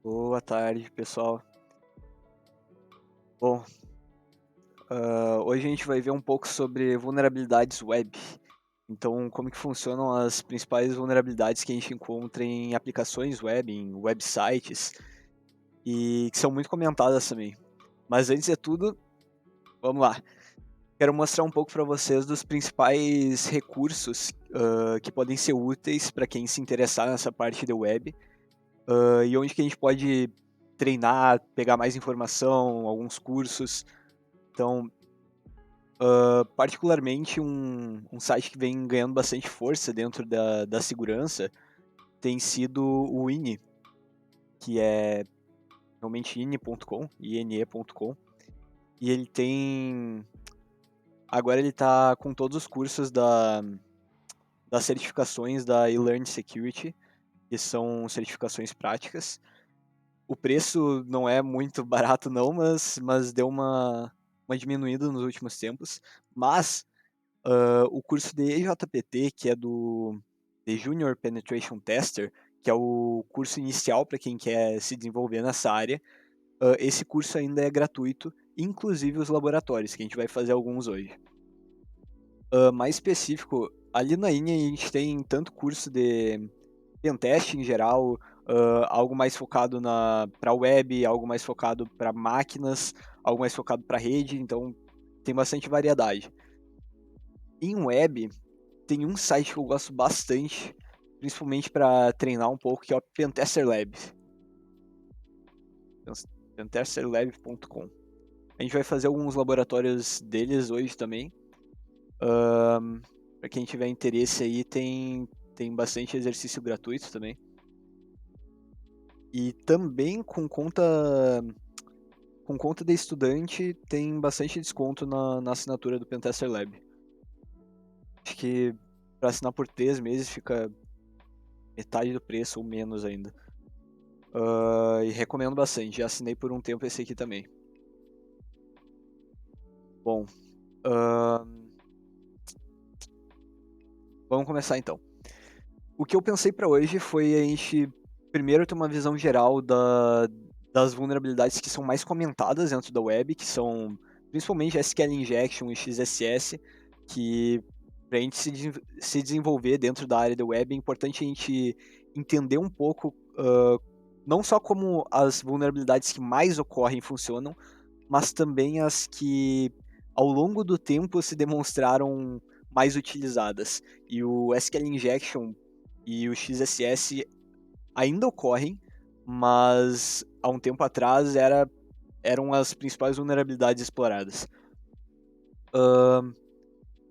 Boa tarde, pessoal. Bom, hoje a gente vai ver um pouco sobre vulnerabilidades web. Então, como que funcionam as principais vulnerabilidades que a gente encontra em aplicações web, em websites, e que são muito comentadas também. Mas antes de tudo, vamos lá. Quero mostrar um pouco para vocês dos principais recursos que podem ser úteis para quem se interessar nessa parte da web, e onde que a gente pode treinar, pegar mais informação, alguns cursos. Então, particularmente um site que vem ganhando bastante força dentro da segurança tem sido o INI, que é realmente INE.com, ine.com, e ele tem... Agora ele está com todos os cursos das certificações da eLearn Security, que são certificações práticas. O preço não é muito barato não, mas deu uma diminuída nos últimos tempos. Mas o curso de EJPT, que é de Junior Penetration Tester, que é o curso inicial para quem quer se desenvolver nessa área, esse curso ainda é gratuito, inclusive os laboratórios, que a gente vai fazer alguns hoje. Mais específico, ali na INE a gente tem tanto curso de pentest em geral, algo mais focado para web, algo mais focado para máquinas, algo mais focado para rede, então tem bastante variedade. Em web, tem um site que eu gosto bastante, principalmente para treinar um pouco, que é o Pentester Lab. Pentesterlab.com. A gente vai fazer alguns laboratórios deles hoje também. Para quem tiver interesse aí, tem bastante exercício gratuito também. E também com conta de estudante tem bastante desconto na assinatura do Pentester Lab. Acho que para assinar por 3 meses fica metade do preço ou menos ainda. E recomendo bastante, já assinei por um tempo esse aqui também. Bom, vamos começar então. O que eu pensei para hoje foi a gente primeiro ter uma visão geral das vulnerabilidades que são mais comentadas dentro da web, que são principalmente SQL Injection e XSS, que para a gente se desenvolver dentro da área da web é importante a gente entender um pouco não só como as vulnerabilidades que mais ocorrem funcionam, mas também as que ao longo do tempo se demonstraram mais utilizadas. E o SQL Injection e o XSS ainda ocorrem, mas há um tempo atrás eram as principais vulnerabilidades exploradas.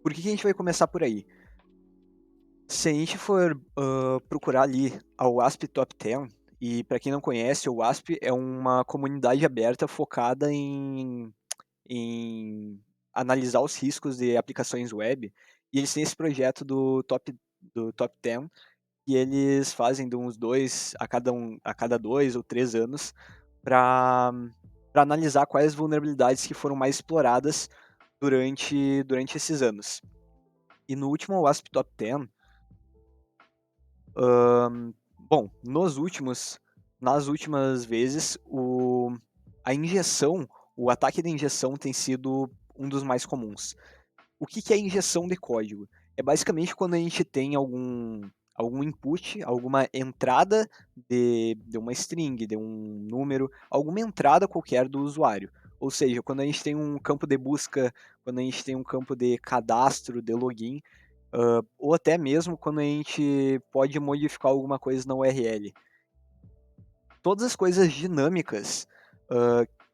Por que a gente vai começar por aí? Se a gente for procurar ali a WASP Top 10, e para quem não conhece, o WASP é uma comunidade aberta focada em analisar os riscos de aplicações web, e eles têm esse projeto do top 10, que eles fazem de uns dois a cada 2 ou 3 anos para analisar quais vulnerabilidades que foram mais exploradas durante esses anos. E no último WASP Top 10, bom, nas últimas vezes, a injeção, o ataque da injeção tem sido um dos mais comuns. O que é injeção de código? É basicamente quando a gente tem algum input, alguma entrada de uma string, de um número, alguma entrada qualquer do usuário. Ou seja, quando a gente tem um campo de busca, quando a gente tem um campo de cadastro, de login, ou até mesmo quando a gente pode modificar alguma coisa na URL. Todas as coisas dinâmicas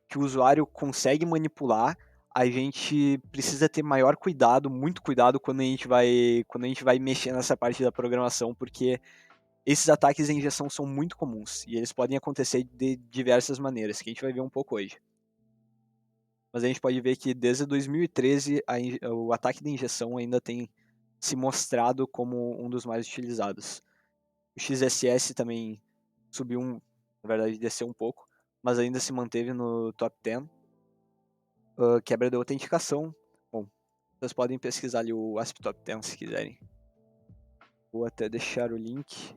que o usuário consegue manipular, a gente precisa ter maior cuidado, muito cuidado quando a gente vai mexer nessa parte da programação, porque esses ataques de injeção são muito comuns e eles podem acontecer de diversas maneiras, que a gente vai ver um pouco hoje. Mas a gente pode ver que desde 2013 o ataque de injeção ainda tem se mostrado como um dos mais utilizados. O XSS também subiu, na verdade desceu um pouco, mas ainda se manteve no top 10. Quebra de autenticação. Bom, vocês podem pesquisar ali o ASP Top 10 se quiserem. Vou até deixar o link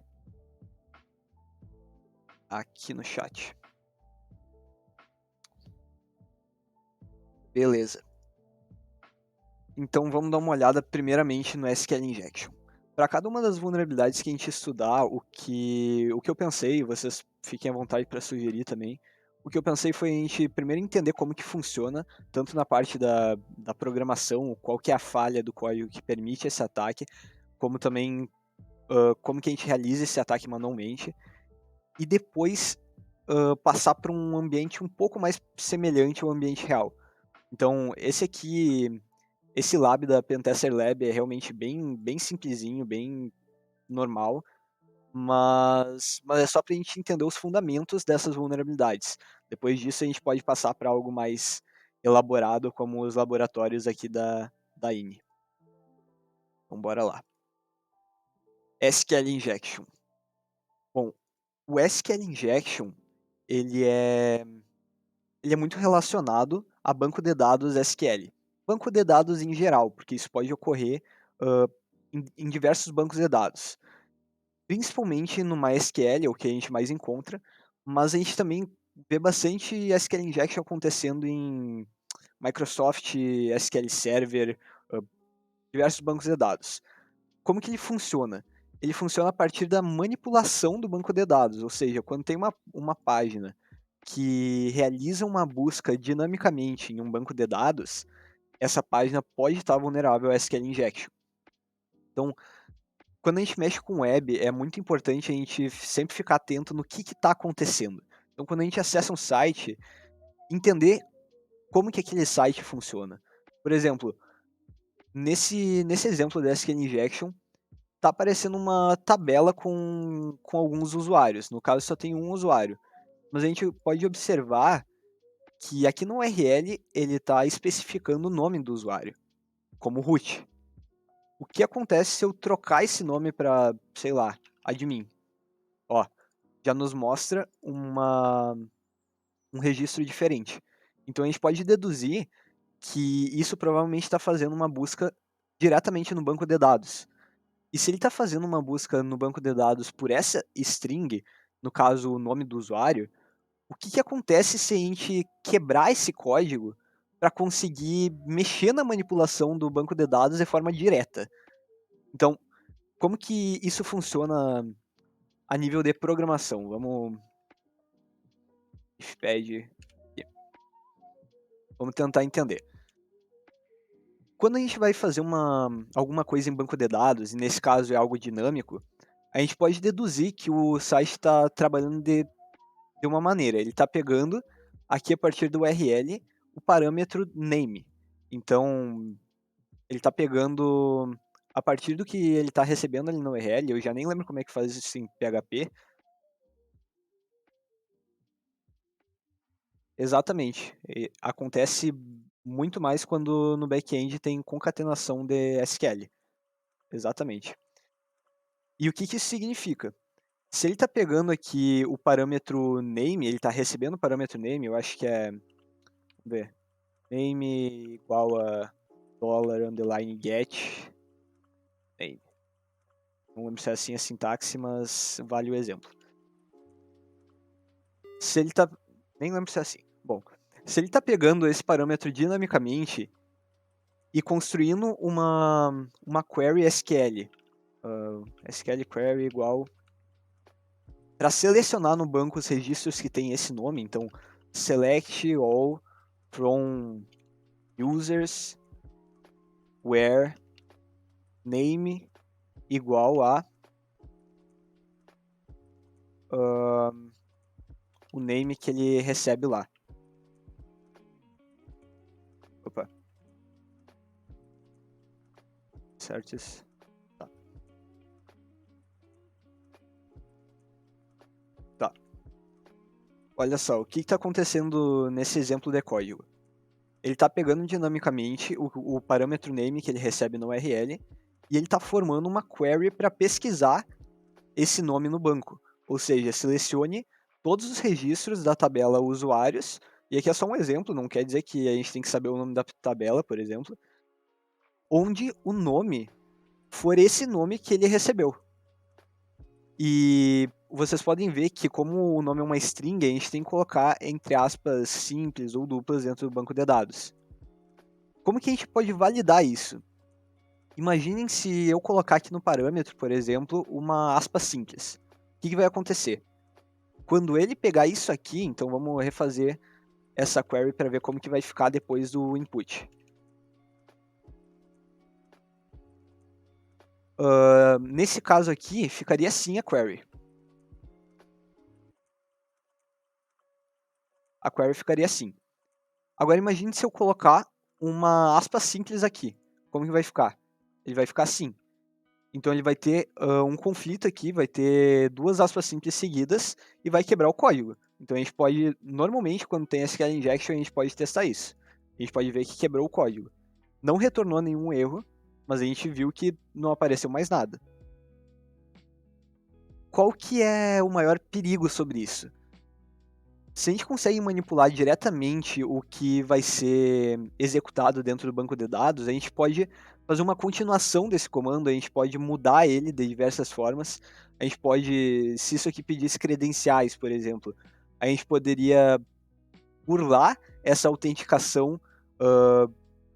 aqui no chat. Beleza. Então vamos dar uma olhada primeiramente no SQL Injection. Para cada uma das vulnerabilidades que a gente estudar, o que eu pensei, vocês fiquem à vontade para sugerir também, o que eu pensei foi a gente primeiro entender como que funciona, tanto na parte da programação, qual que é a falha do código que permite esse ataque, como também como que a gente realiza esse ataque manualmente, e depois passar para um ambiente um pouco mais semelhante ao ambiente real. Então, esse lab da Pentester Lab é realmente bem simplesinho, bem normal, mas é só para a gente entender os fundamentos dessas vulnerabilidades. Depois disso, a gente pode passar para algo mais elaborado, como os laboratórios aqui da INE. Então, bora lá. SQL Injection. Bom, o SQL Injection, ele é muito relacionado a banco de dados SQL. Banco de dados em geral, porque isso pode ocorrer em diversos bancos de dados. Principalmente no MySQL, é o que a gente mais encontra, mas a gente também vê bastante SQL Injection acontecendo em Microsoft SQL Server, diversos bancos de dados. Como que ele funciona? Ele funciona a partir da manipulação do banco de dados, ou seja, quando tem uma página que realiza uma busca dinamicamente em um banco de dados, essa página pode estar vulnerável ao SQL Injection. Então, quando a gente mexe com web, é muito importante a gente sempre ficar atento no que está acontecendo. Então, quando a gente acessa um site, entender como que aquele site funciona. Por exemplo, nesse exemplo da SQL Injection, está aparecendo uma tabela com alguns usuários. No caso, só tem um usuário. Mas a gente pode observar que aqui no URL ele está especificando o nome do usuário, como root. O que acontece se eu trocar esse nome para, sei lá, admin? Ó, já nos mostra um registro diferente. Então a gente pode deduzir que isso provavelmente está fazendo uma busca diretamente no banco de dados. E se ele está fazendo uma busca no banco de dados por essa string, no caso o nome do usuário, o que acontece se a gente quebrar esse código para conseguir mexer na manipulação do banco de dados de forma direta? Então, como que isso funciona a nível de programação? Vamos ifpad, vamos tentar entender. Quando a gente vai fazer alguma coisa em banco de dados, e nesse caso é algo dinâmico, a gente pode deduzir que o site está trabalhando de uma maneira. Ele está pegando aqui a partir do URL o parâmetro name. Então, ele está pegando a partir do que ele está recebendo ali no URL, eu já nem lembro como é que faz isso em PHP. Exatamente. Acontece muito mais quando no back-end tem concatenação de SQL. Exatamente. E o que isso significa? Se ele está pegando aqui o parâmetro name, ele está recebendo o parâmetro name, eu acho que é, vamos ver, name igual a $get name. Não lembro se é assim a sintaxe, mas vale o exemplo. Se ele está, nem lembro se é assim. Bom, se ele está pegando esse parâmetro dinamicamente e construindo uma query SQL, SQL query igual, para selecionar no banco os registros que tem esse nome, então select all from users where name igual a o name que ele recebe lá. Opa. Certos. Tá. Tá. Olha só, o que está acontecendo nesse exemplo de código? Ele está pegando dinamicamente o parâmetro name que ele recebe no URL e ele está formando uma query para pesquisar esse nome no banco. Ou seja, selecione todos os registros da tabela usuários, e aqui é só um exemplo, não quer dizer que a gente tem que saber o nome da tabela, por exemplo, onde o nome for esse nome que ele recebeu. E vocês podem ver que como o nome é uma string, a gente tem que colocar entre aspas simples ou duplas dentro do banco de dados. Como que a gente pode validar isso? Imaginem se eu colocar aqui no parâmetro, por exemplo, uma aspa simples. O que vai acontecer? Quando ele pegar isso aqui, então vamos refazer essa query para ver como que vai ficar depois do input. Nesse caso aqui, ficaria assim a query. A query ficaria assim. Agora imagine se eu colocar uma aspa simples aqui. Como que vai ficar? Ele vai ficar assim. Então ele vai ter um conflito aqui, vai ter duas aspas simples seguidas e vai quebrar o código. Então a gente pode, normalmente quando tem SQL injection, a gente pode testar isso. A gente pode ver que quebrou o código. Não retornou nenhum erro, mas a gente viu que não apareceu mais nada. Qual que é o maior perigo sobre isso? Se a gente consegue manipular diretamente o que vai ser executado dentro do banco de dados, a gente pode fazer uma continuação desse comando, a gente pode mudar ele de diversas formas. A gente pode, se isso aqui pedisse credenciais, por exemplo, a gente poderia burlar essa autenticação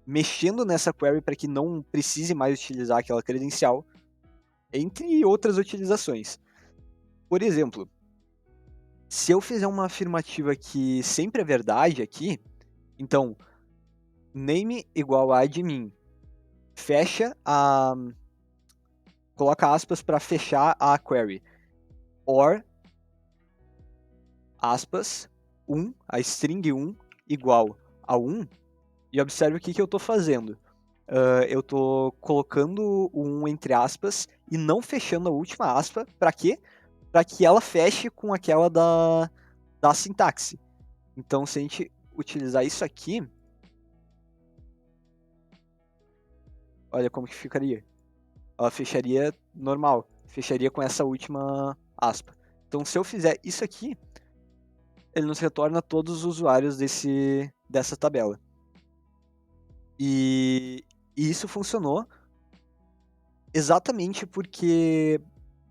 mexendo nessa query para que não precise mais utilizar aquela credencial, entre outras utilizações. Por exemplo, se eu fizer uma afirmativa que sempre é verdade aqui, então name igual a admin, fecha a... coloca aspas para fechar a query, or aspas, 1, a string 1 igual a 1, e observe o que eu estou fazendo. Eu estou colocando o 1 entre aspas e não fechando a última aspa, para quê? Para que ela feche com aquela da sintaxe. Então, se a gente utilizar isso aqui, olha como que ficaria. Ela fecharia normal, fecharia com essa última aspa. Então, se eu fizer isso aqui, ele nos retorna todos os usuários dessa tabela. E isso funcionou exatamente porque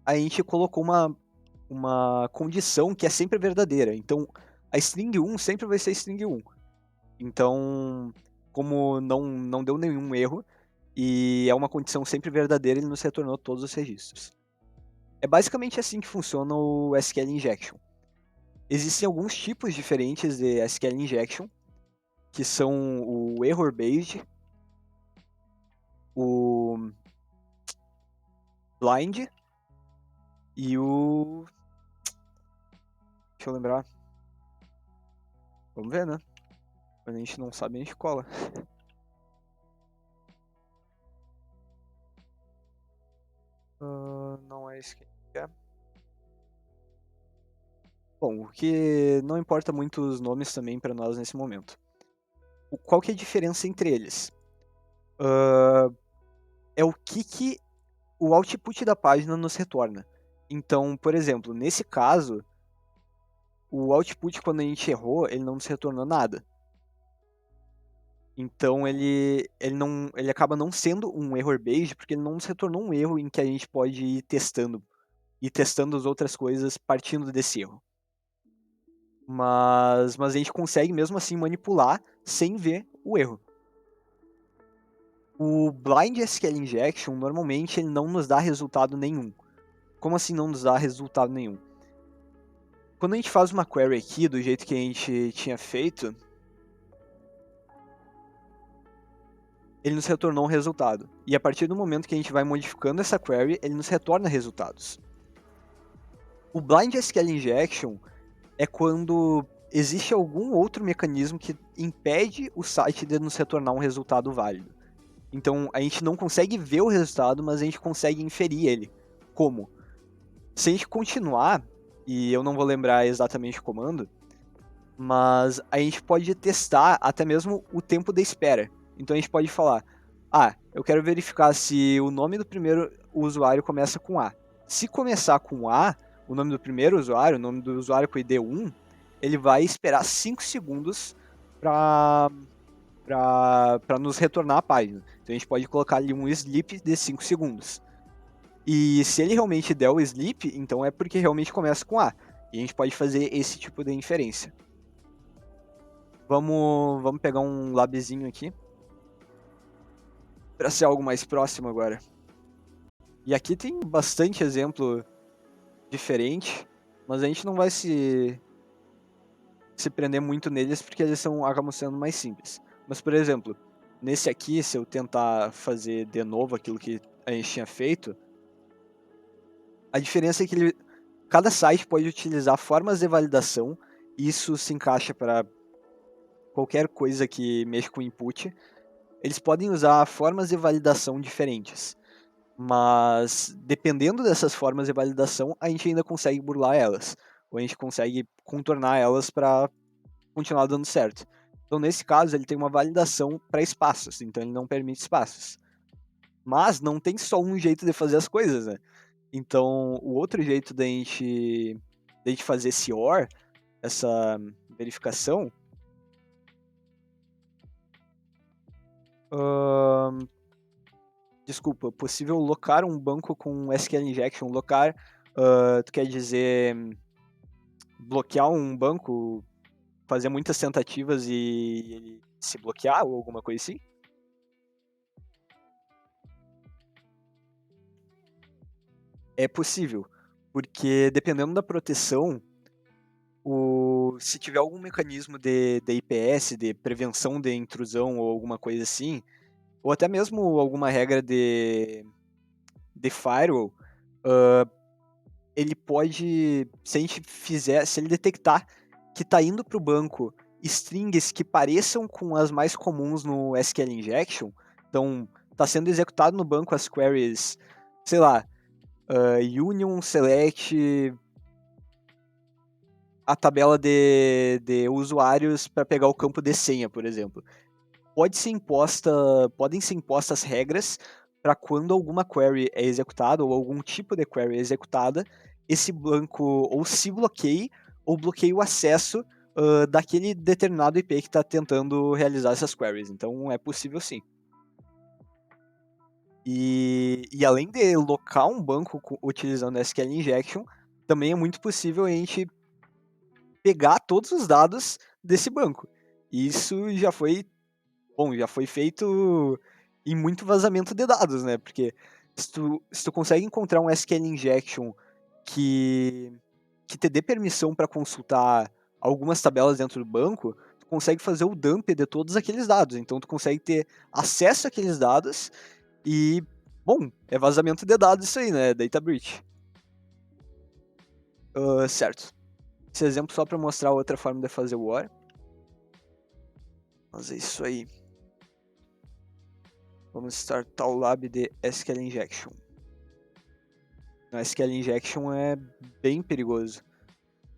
a gente colocou uma condição que é sempre verdadeira. Então, a string 1 sempre vai ser string 1. Então, como não deu nenhum erro, e é uma condição sempre verdadeira, ele nos retornou todos os registros. É basicamente assim que funciona o SQL Injection. Existem alguns tipos diferentes de SQL Injection, que são o Error Based, o Blind e o... Deixa eu lembrar. Vamos ver, né? Quando a gente não sabe, a gente cola. Não é esse que é. Bom, o que não importa muito os nomes também para nós nesse momento. Qual que é a diferença entre eles? É o que o output da página nos retorna. Então, por exemplo, nesse caso, o output quando a gente errou, ele não nos retornou nada. Então ele acaba não sendo um error based, porque ele não nos retornou um erro em que a gente pode ir testando as outras coisas partindo desse erro. Mas a gente consegue mesmo assim manipular sem ver o erro. O Blind SQL Injection, normalmente, ele não nos dá resultado nenhum. Como assim não nos dá resultado nenhum? Quando a gente faz uma query aqui, do jeito que a gente tinha feito, ele nos retornou um resultado. E a partir do momento que a gente vai modificando essa query, ele nos retorna resultados. O Blind SQL Injection é quando existe algum outro mecanismo que impede o site de nos retornar um resultado válido. Então a gente não consegue ver o resultado, mas a gente consegue inferir ele. Como? Se a gente continuar, e eu não vou lembrar exatamente o comando, mas a gente pode testar até mesmo o tempo da espera. Então a gente pode falar, eu quero verificar se o nome do primeiro usuário começa com A. Se começar com A, o nome do primeiro usuário, o nome do usuário com ID 1, ele vai esperar 5 segundos para nos retornar a página. Então a gente pode colocar ali um sleep de 5 segundos. E se ele realmente der o sleep, então é porque realmente começa com A. E a gente pode fazer esse tipo de inferência. Vamos pegar um labzinho aqui. Para ser algo mais próximo agora. E aqui tem bastante exemplo diferente, mas a gente não vai se prender muito neles porque eles acabam sendo mais simples. Mas, por exemplo, nesse aqui, se eu tentar fazer de novo aquilo que a gente tinha feito, a diferença é que cada site pode utilizar formas de validação, e isso se encaixa para qualquer coisa que mexa com input. Eles podem usar formas de validação diferentes, mas dependendo dessas formas de validação, a gente ainda consegue burlar elas, ou a gente consegue contornar elas para continuar dando certo. Então, nesse caso, ele tem uma validação para espaços, então ele não permite espaços. Mas não tem só um jeito de fazer as coisas, né? Então, o outro jeito da gente fazer esse OR, essa verificação, desculpa, possível locar um banco com SQL injection. Locar, tu quer dizer bloquear um banco, fazer muitas tentativas e ele se bloquear ou alguma coisa assim? É possível, porque dependendo da proteção, se tiver algum mecanismo de IPS, de prevenção de intrusão ou alguma coisa assim, ou até mesmo alguma regra de firewall, ele pode, se a gente fizer, se ele detectar que está indo para o banco strings que pareçam com as mais comuns no SQL Injection, então está sendo executado no banco as queries, sei lá, union, select, a tabela de usuários para pegar o campo de senha, por exemplo. Podem ser impostas regras para quando alguma query é executada ou algum tipo de query é executada, esse banco ou se bloqueie ou bloqueie o acesso daquele determinado IP que está tentando realizar essas queries. Então é possível sim. E além de locar um banco utilizando SQL Injection, também é muito possível a gente pegar todos os dados desse banco. Isso já foi feito em muito vazamento de dados, né? Porque se tu consegue encontrar um SQL injection que, que te dê permissão para consultar algumas tabelas dentro do banco, tu consegue fazer o dump de todos aqueles dados. Então tu consegue ter acesso àqueles dados e, bom, é vazamento de dados isso aí, né? Data breach. Certo. Esse exemplo só para mostrar outra forma de fazer o OR. Mas é isso aí. Vamos startar o lab de SQL Injection. O SQL Injection é bem perigoso.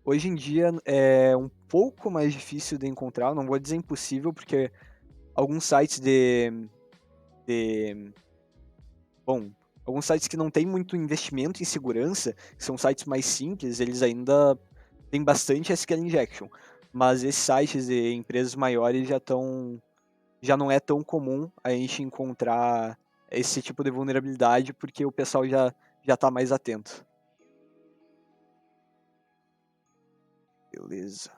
Hoje em dia é um pouco mais difícil de encontrar, não vou dizer impossível, porque alguns sites de bom, alguns sites que não têm muito investimento em segurança, que são sites mais simples, eles ainda têm bastante SQL Injection. Mas esses sites de empresas maiores já não é tão comum a gente encontrar esse tipo de vulnerabilidade, porque o pessoal já está mais atento. Beleza.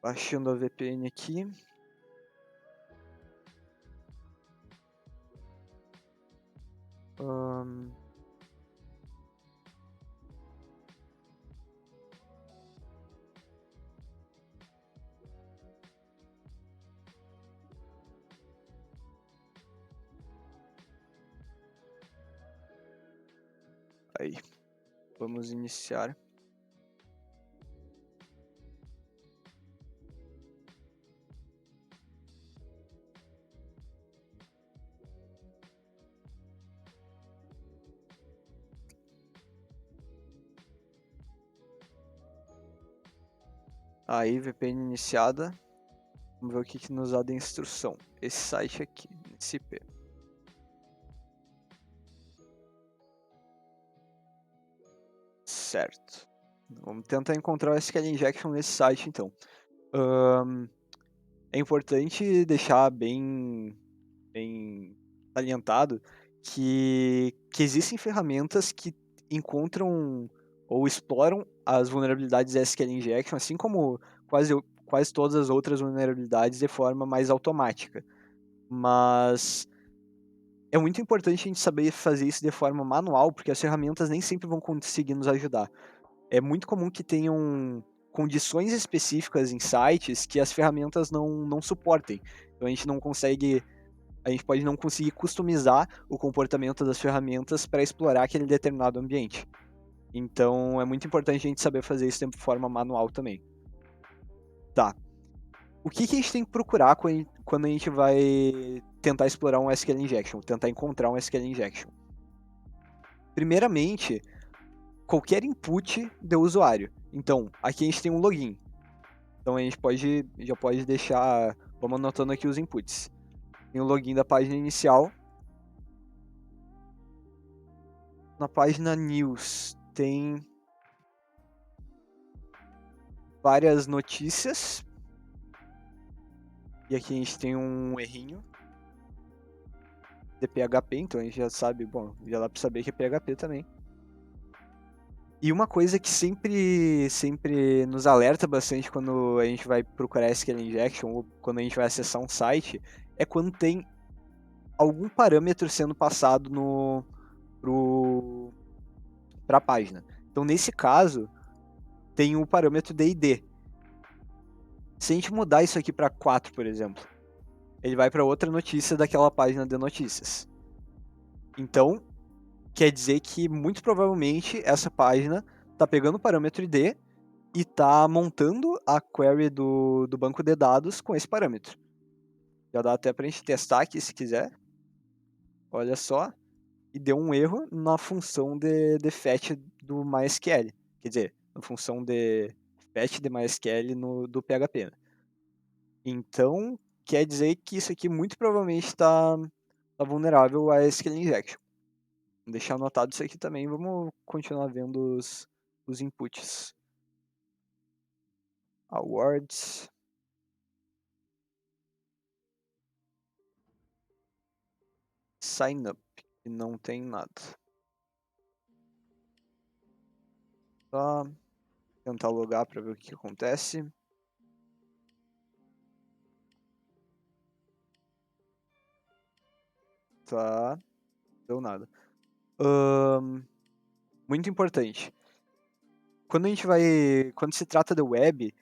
Baixando a VPN aqui. Aí, vamos iniciar. Aí, VPN iniciada. Vamos ver o que nos dá de instrução. Esse site aqui, esse IP. Certo. Vamos tentar encontrar o SQL Injection nesse site, então. É importante deixar bem salientado que existem ferramentas que encontram ou exploram as vulnerabilidades SQL Injection, assim como quase todas as outras vulnerabilidades de forma mais automática. Mas é muito importante a gente saber fazer isso de forma manual, porque as ferramentas nem sempre vão conseguir nos ajudar. É muito comum que tenham condições específicas em sites que as ferramentas não suportem. Então a gente pode não conseguir customizar o comportamento das ferramentas para explorar aquele determinado ambiente. Então é muito importante a gente saber fazer isso de forma manual também. Tá. O que a gente tem que procurar quando a gente vai tentar explorar um SQL Injection, tentar encontrar um SQL Injection? Primeiramente, qualquer input do usuário. Então, aqui a gente tem um login. Então a gente já pode deixar, vamos anotando aqui os inputs. Tem o login da página inicial. Na página news tem várias notícias. E aqui a gente tem um errinho de PHP, então a gente já sabe, bom, já dá para saber que é PHP também. E uma coisa que sempre nos alerta bastante quando a gente vai procurar SQL Injection ou quando a gente vai acessar um site é quando tem algum parâmetro sendo passado para a página. Então, nesse caso, tem o parâmetro DID. Se a gente mudar isso aqui para 4, por exemplo, ele vai para outra notícia daquela página de notícias. Então, quer dizer que muito provavelmente essa página está pegando o parâmetro ID e está montando a query do banco de dados com esse parâmetro. Já dá até para a gente testar aqui se quiser. Olha só. E deu um erro na função de fetch do MySQL. Quer dizer, na função de fetch de MySQL do PHP. Né? Então, quer dizer que isso aqui muito provavelmente está vulnerável a SQL Injection. Vou deixar anotado isso aqui também. Vamos continuar vendo os inputs. Awards. Sign up. E não tem nada. Só tentar logar para ver o que acontece. Tá. Deu nada. Muito importante. Quando se trata da web,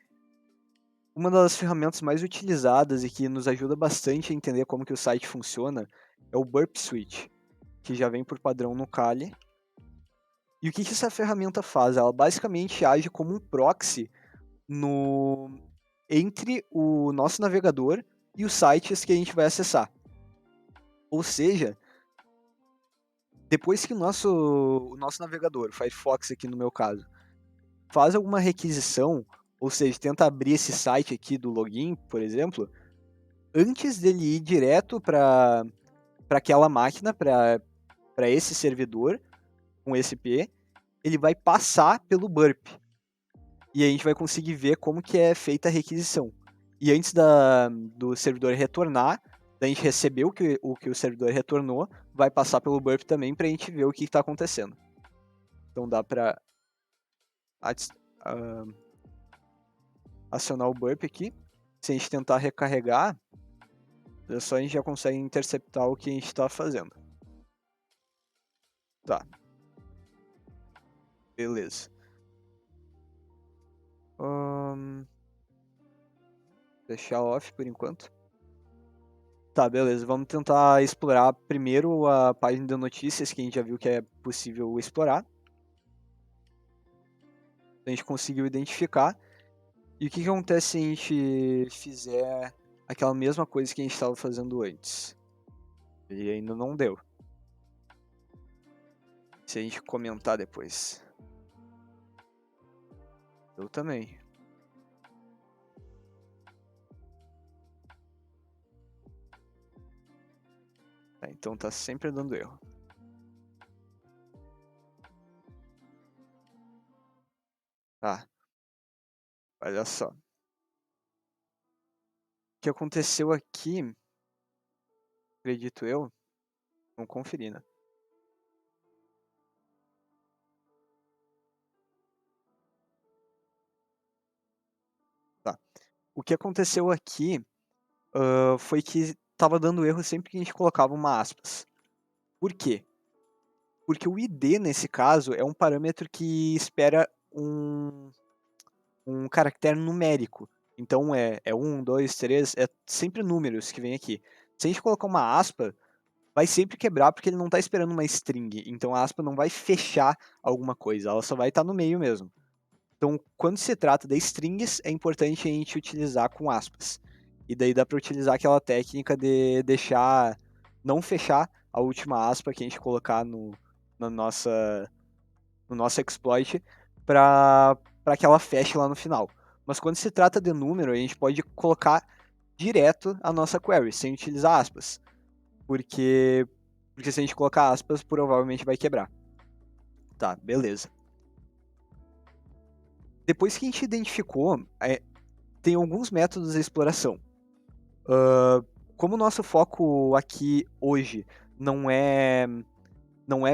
uma das ferramentas mais utilizadas e que nos ajuda bastante a entender como que o site funciona é o Burp Suite, que já vem por padrão no Kali. E o que essa ferramenta faz? Ela basicamente age como um proxy entre o nosso navegador e os sites que a gente vai acessar. Ou seja, depois que o nosso navegador, o Firefox aqui no meu caso, faz alguma requisição, ou seja, tenta abrir esse site aqui do login, por exemplo, antes dele ir direto para aquela máquina, para esse servidor com esse IP, ele vai passar pelo burp. E a gente vai conseguir ver como que é feita a requisição. E antes do servidor retornar, da gente receber o que o servidor retornou, vai passar pelo burp também para a gente ver o que está acontecendo. Então dá para acionar o burp aqui. Se a gente tentar recarregar, só a gente já consegue interceptar o que a gente está fazendo. Tá. Beleza. Deixar off por enquanto. Tá, beleza. Vamos tentar explorar primeiro a página de notícias, que a gente já viu que é possível explorar. A gente conseguiu identificar. E o que acontece se a gente fizer aquela mesma coisa que a gente estava fazendo antes? E ainda não deu. Se a gente comentar depois. Eu também. Tá, então tá sempre dando erro. Tá. Olha só. O que aconteceu aqui, acredito eu, vamos conferir, né? o que aconteceu aqui foi que estava dando erro sempre que a gente colocava uma aspas. Por quê? Porque o ID, nesse caso, é um parâmetro que espera um caractere numérico. Então é 1, 2, 3, é sempre números que vem aqui. Se a gente colocar uma aspa, vai sempre quebrar porque ele não está esperando uma string. Então a aspa não vai fechar alguma coisa, ela só vai estar no meio mesmo. Então, quando se trata de strings, é importante a gente utilizar com aspas. E daí dá para utilizar aquela técnica de deixar, não fechar a última aspa que a gente colocar no nosso exploit para que ela feche lá no final. Mas quando se trata de número, a gente pode colocar direto a nossa query, sem utilizar aspas. Porque se a gente colocar aspas, provavelmente vai quebrar. Tá, beleza. Depois que a gente identificou, tem alguns métodos de exploração. Como o nosso foco aqui hoje não é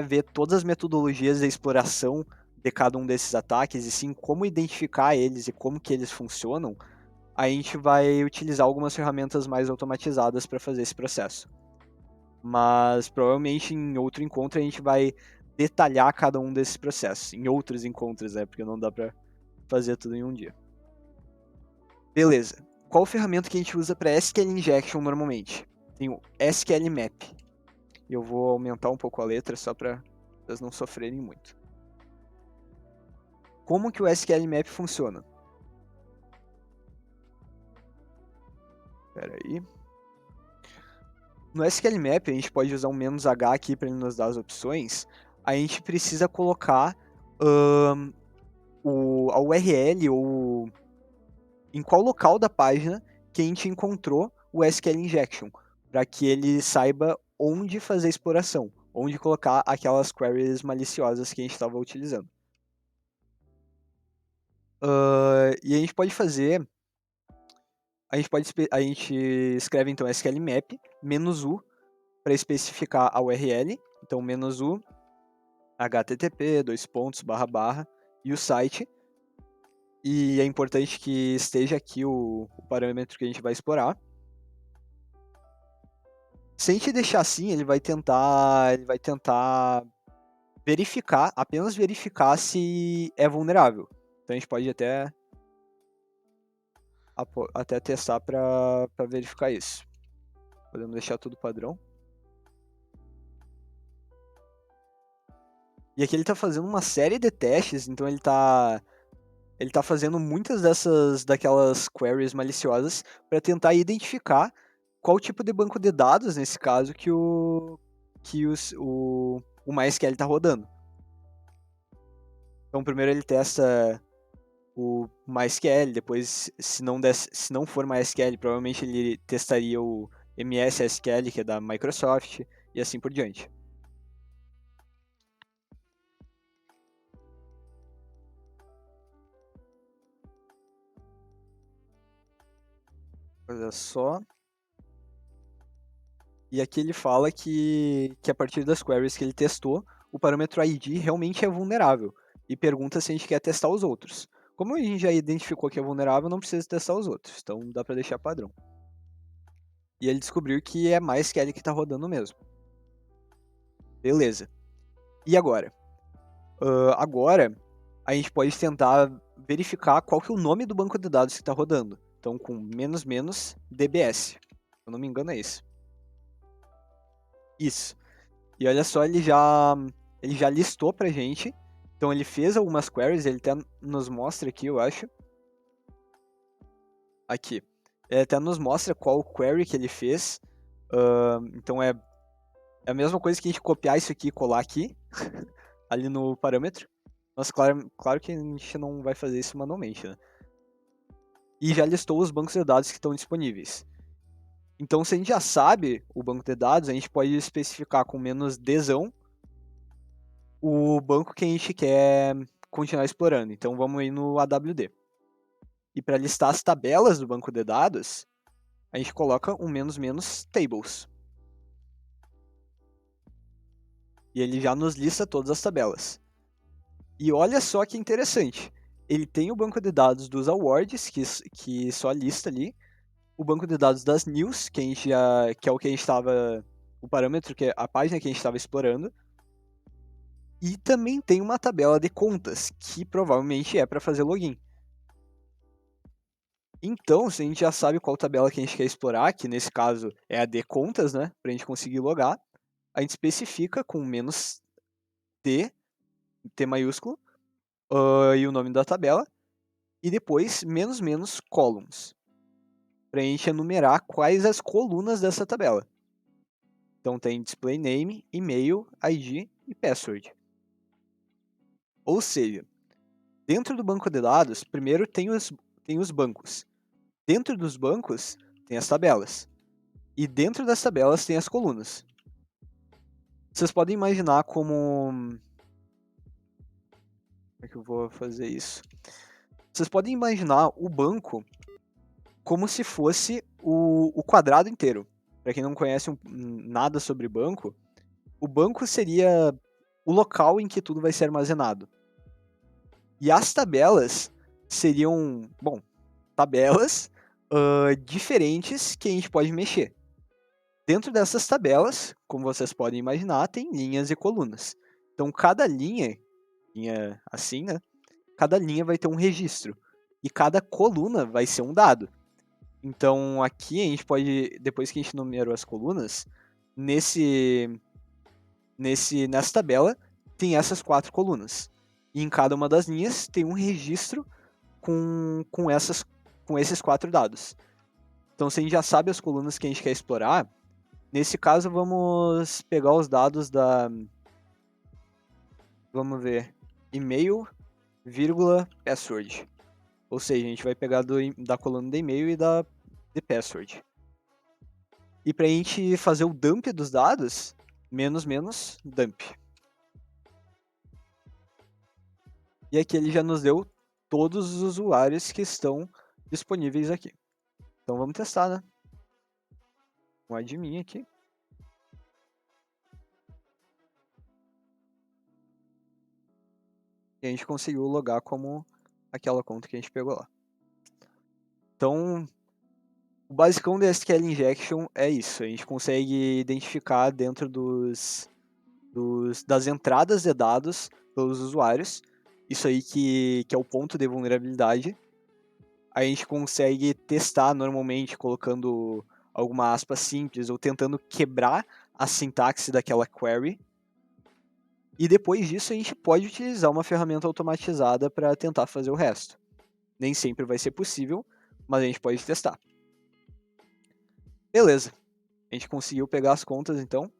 ver todas as metodologias de exploração de cada um desses ataques, e sim como identificar eles e como que eles funcionam, a gente vai utilizar algumas ferramentas mais automatizadas para fazer esse processo. Mas provavelmente em outro encontro a gente vai detalhar cada um desses processos, em outros encontros, né? Porque não dá para fazer tudo em um dia. Beleza. Qual ferramenta que a gente usa para SQL Injection normalmente? Tem o SQL Map. Eu vou aumentar um pouco a letra só para vocês não sofrerem muito. Como que o SQL Map funciona? Espera aí. No SQL Map, a gente pode usar um "-h" aqui para ele nos dar as opções. A gente precisa colocar a URL ou em qual local da página que a gente encontrou o SQL Injection, para que ele saiba onde fazer exploração, onde colocar aquelas queries maliciosas que a gente estava utilizando. E a gente pode fazer, a gente escreve então SQL Map "-u" para especificar a URL, então "-u http e o site. E é importante que esteja aqui o parâmetro que a gente vai explorar. Se a gente deixar assim, ele vai tentar verificar, apenas verificar se é vulnerável. Então a gente pode até testar para verificar isso. Podemos deixar tudo padrão. E aqui ele está fazendo uma série de testes, então ele tá fazendo muitas daquelas queries maliciosas para tentar identificar qual tipo de banco de dados, nesse caso, que o MySQL está rodando. Então, primeiro ele testa o MySQL, depois, se não for MySQL, provavelmente ele testaria o MS SQL, que é da Microsoft, e assim por diante. Olha só. E aqui ele fala que a partir das queries que ele testou, o parâmetro ID realmente é vulnerável. E pergunta se a gente quer testar os outros. Como a gente já identificou que é vulnerável, não precisa testar os outros. Então dá para deixar padrão. E ele descobriu que é MySQL que está rodando mesmo. Beleza. E agora? Agora, a gente pode tentar verificar qual que é o nome do banco de dados que está rodando. Então, com --dbs. Se eu não me engano, é esse. Isso. E olha só, ele já listou pra gente. Então ele fez algumas queries, ele até nos mostra aqui, eu acho. Aqui. Ele até nos mostra qual query que ele fez. Então é a mesma coisa que a gente copiar isso aqui e colar aqui, ali no parâmetro. Mas claro que a gente não vai fazer isso manualmente, né? E já listou os bancos de dados que estão disponíveis. Então, se a gente já sabe o banco de dados, a gente pode especificar com -dzão o banco que a gente quer continuar explorando. Então, vamos ir no AWD. E para listar as tabelas do banco de dados, a gente coloca um --tables. E ele já nos lista todas as tabelas. E olha só que interessante. ele tem o banco de dados dos awards, que só lista ali, o banco de dados das news, que é o que a gente estava, o parâmetro, que é a página que a gente estava explorando, e também tem uma tabela de contas, que provavelmente é para fazer login. Então, se a gente já sabe qual tabela que a gente quer explorar, que nesse caso é a de contas, né, para a gente conseguir logar, a gente especifica com menos T, T maiúsculo, e o nome da tabela, e depois menos menos columns, para a gente enumerar quais as colunas dessa tabela. Então tem display name, e-mail, ID e password. Ou seja, dentro do banco de dados, primeiro tem os bancos. Dentro dos bancos tem as tabelas. E dentro das tabelas tem as colunas. Vocês podem imaginar como é que eu vou fazer isso? Vocês podem imaginar o banco como se fosse o quadrado inteiro. Para quem não conhece nada sobre banco, o banco seria o local em que tudo vai ser armazenado. E as tabelas seriam, bom, tabelas diferentes que a gente pode mexer. Dentro dessas tabelas, como vocês podem imaginar, tem linhas e colunas. Então, cada linha assim, né? Cada linha vai ter um registro. E cada coluna vai ser um dado. Então, aqui a gente pode, depois que a gente numerou as colunas, nessa tabela tem essas 4 colunas. E em cada uma das linhas tem um registro com esses 4 dados. Então, se a gente já sabe as colunas que a gente quer explorar, nesse caso vamos pegar os dados vamos ver, e-mail, vírgula, password. Ou seja, a gente vai pegar da coluna de e-mail e da de password. E para a gente fazer o dump dos dados, menos menos dump. E aqui ele já nos deu todos os usuários que estão disponíveis aqui. Então vamos testar, né? Um admin aqui. E a gente conseguiu logar como aquela conta que a gente pegou lá. Então, o basicão da SQL Injection é isso. A gente consegue identificar dentro das entradas de dados pelos usuários. Isso aí que é o ponto de vulnerabilidade. A gente consegue testar normalmente colocando alguma aspa simples ou tentando quebrar a sintaxe daquela query. E depois disso a gente pode utilizar uma ferramenta automatizada para tentar fazer o resto. Nem sempre vai ser possível, mas a gente pode testar. Beleza, a gente conseguiu pegar as contas então.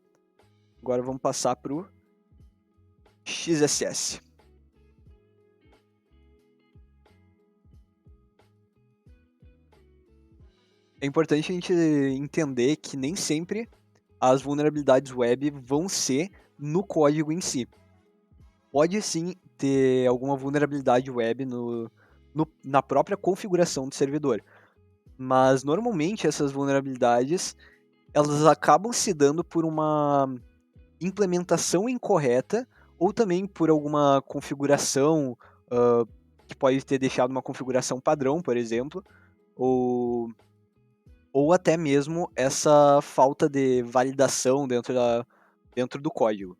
Agora vamos passar para o XSS. É importante a gente entender que nem sempre as vulnerabilidades web vão ser no código em si. Pode sim ter alguma vulnerabilidade web na própria configuração do servidor, mas normalmente essas vulnerabilidades elas acabam se dando por uma implementação incorreta ou também por alguma configuração que pode ter deixado uma configuração padrão, por exemplo, ou até mesmo essa falta de validação dentro do código.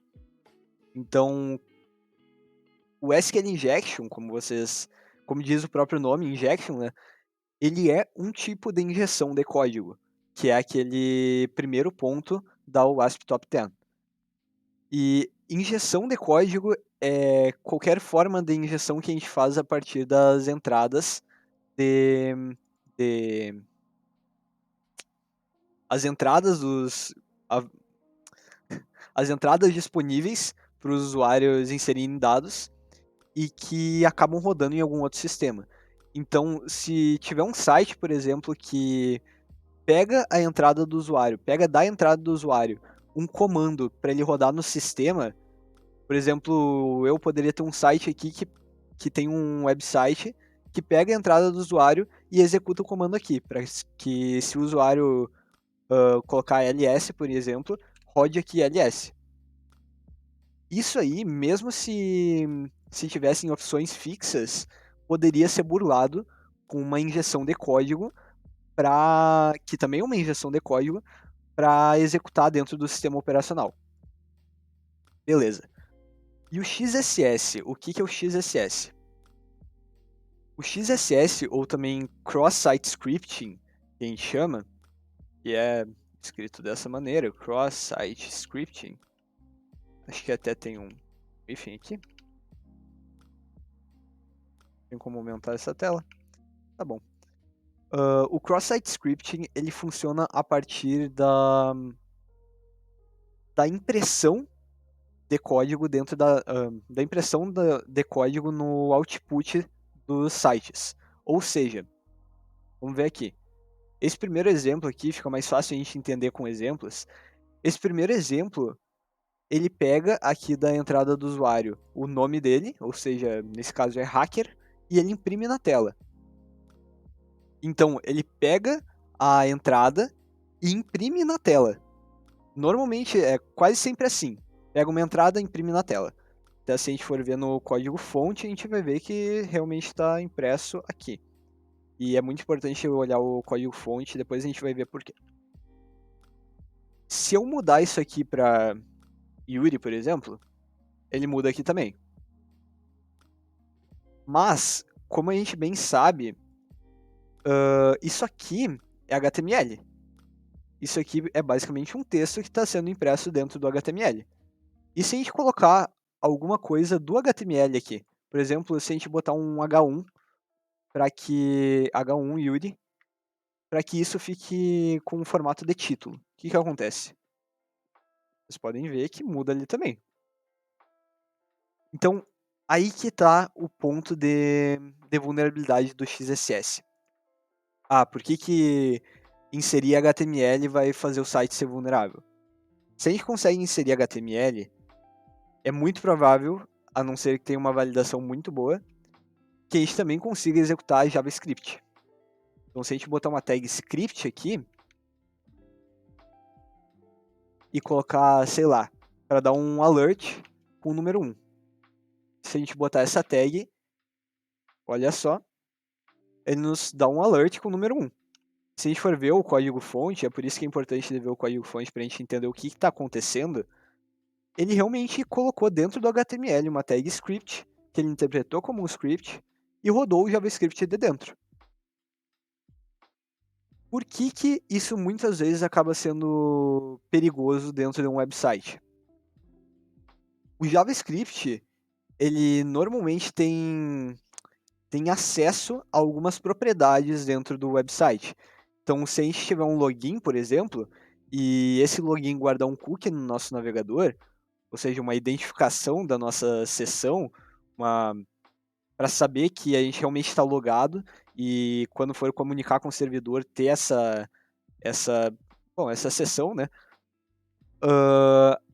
Então, o SQL Injection, como diz o próprio nome, Injection, né, ele é um tipo de injeção de código, que é aquele primeiro ponto da OWASP Top 10. E injeção de código é qualquer forma de injeção que a gente faz a partir das entradas de, de as entradas as entradas disponíveis para os usuários inserirem dados e que acabam rodando em algum outro sistema. Então, se tiver um site, por exemplo, que pega a entrada do usuário, pega da entrada do usuário um comando para ele rodar no sistema, por exemplo, eu poderia ter um site aqui que tem um website que pega a entrada do usuário e executa o comando aqui, para que se o usuário colocar ls, por exemplo, rode aqui ls. Isso aí, mesmo se tivessem opções fixas, poderia ser burlado com uma injeção de código que também é uma injeção de código para executar dentro do sistema operacional. Beleza. E o XSS? O que é o XSS? O XSS, ou também Cross-Site Scripting, que a gente chama, que é escrito dessa maneira, Cross-Site Scripting. Acho que até tem um briefing aqui. Tem como aumentar essa tela? Tá bom. O Cross-Site Scripting, ele funciona a partir da impressão de código dentro da impressão de código no output dos sites. Ou seja, vamos ver aqui. Esse primeiro exemplo aqui, fica mais fácil a gente entender com exemplos. Esse primeiro exemplo, ele pega aqui da entrada do usuário o nome dele, ou seja, nesse caso é hacker, e ele imprime na tela. Então, ele pega a entrada e imprime na tela. Normalmente, é quase sempre assim. Pega uma entrada e imprime na tela. Até se a gente for ver no código fonte, a gente vai ver que realmente está impresso aqui. E é muito importante olhar o código fonte, depois a gente vai ver por quê. Se eu mudar isso aqui para Yuri, por exemplo, ele muda aqui também. Mas, como a gente bem sabe, isso aqui é HTML. Isso aqui é basicamente um texto que está sendo impresso dentro do HTML. E se a gente colocar alguma coisa do HTML aqui, por exemplo, se a gente botar um H1 para que H1 Yuri, para que isso fique com o formato de título, o que acontece? Vocês podem ver que muda ali também. Então, aí que está o ponto de vulnerabilidade do XSS. Por que inserir HTML vai fazer o site ser vulnerável? Se a gente consegue inserir HTML, é muito provável, a não ser que tenha uma validação muito boa, que a gente também consiga executar JavaScript. Então, se a gente botar uma tag script aqui e colocar, sei lá, para dar um alert com o número 1. Se a gente botar essa tag, olha só, ele nos dá um alert com o número 1. Se a gente for ver o código-fonte, é por isso que é importante ver o código-fonte para a gente entender o que está acontecendo, ele realmente colocou dentro do HTML uma tag script, que ele interpretou como um script, e rodou o JavaScript de dentro. Por que isso muitas vezes acaba sendo perigoso dentro de um website? O JavaScript, ele normalmente tem acesso a algumas propriedades dentro do website. Então, se a gente tiver um login, por exemplo, e esse login guardar um cookie no nosso navegador, ou seja, uma identificação da nossa sessão, para saber que a gente realmente está logado e quando for comunicar com o servidor ter essa sessão, né?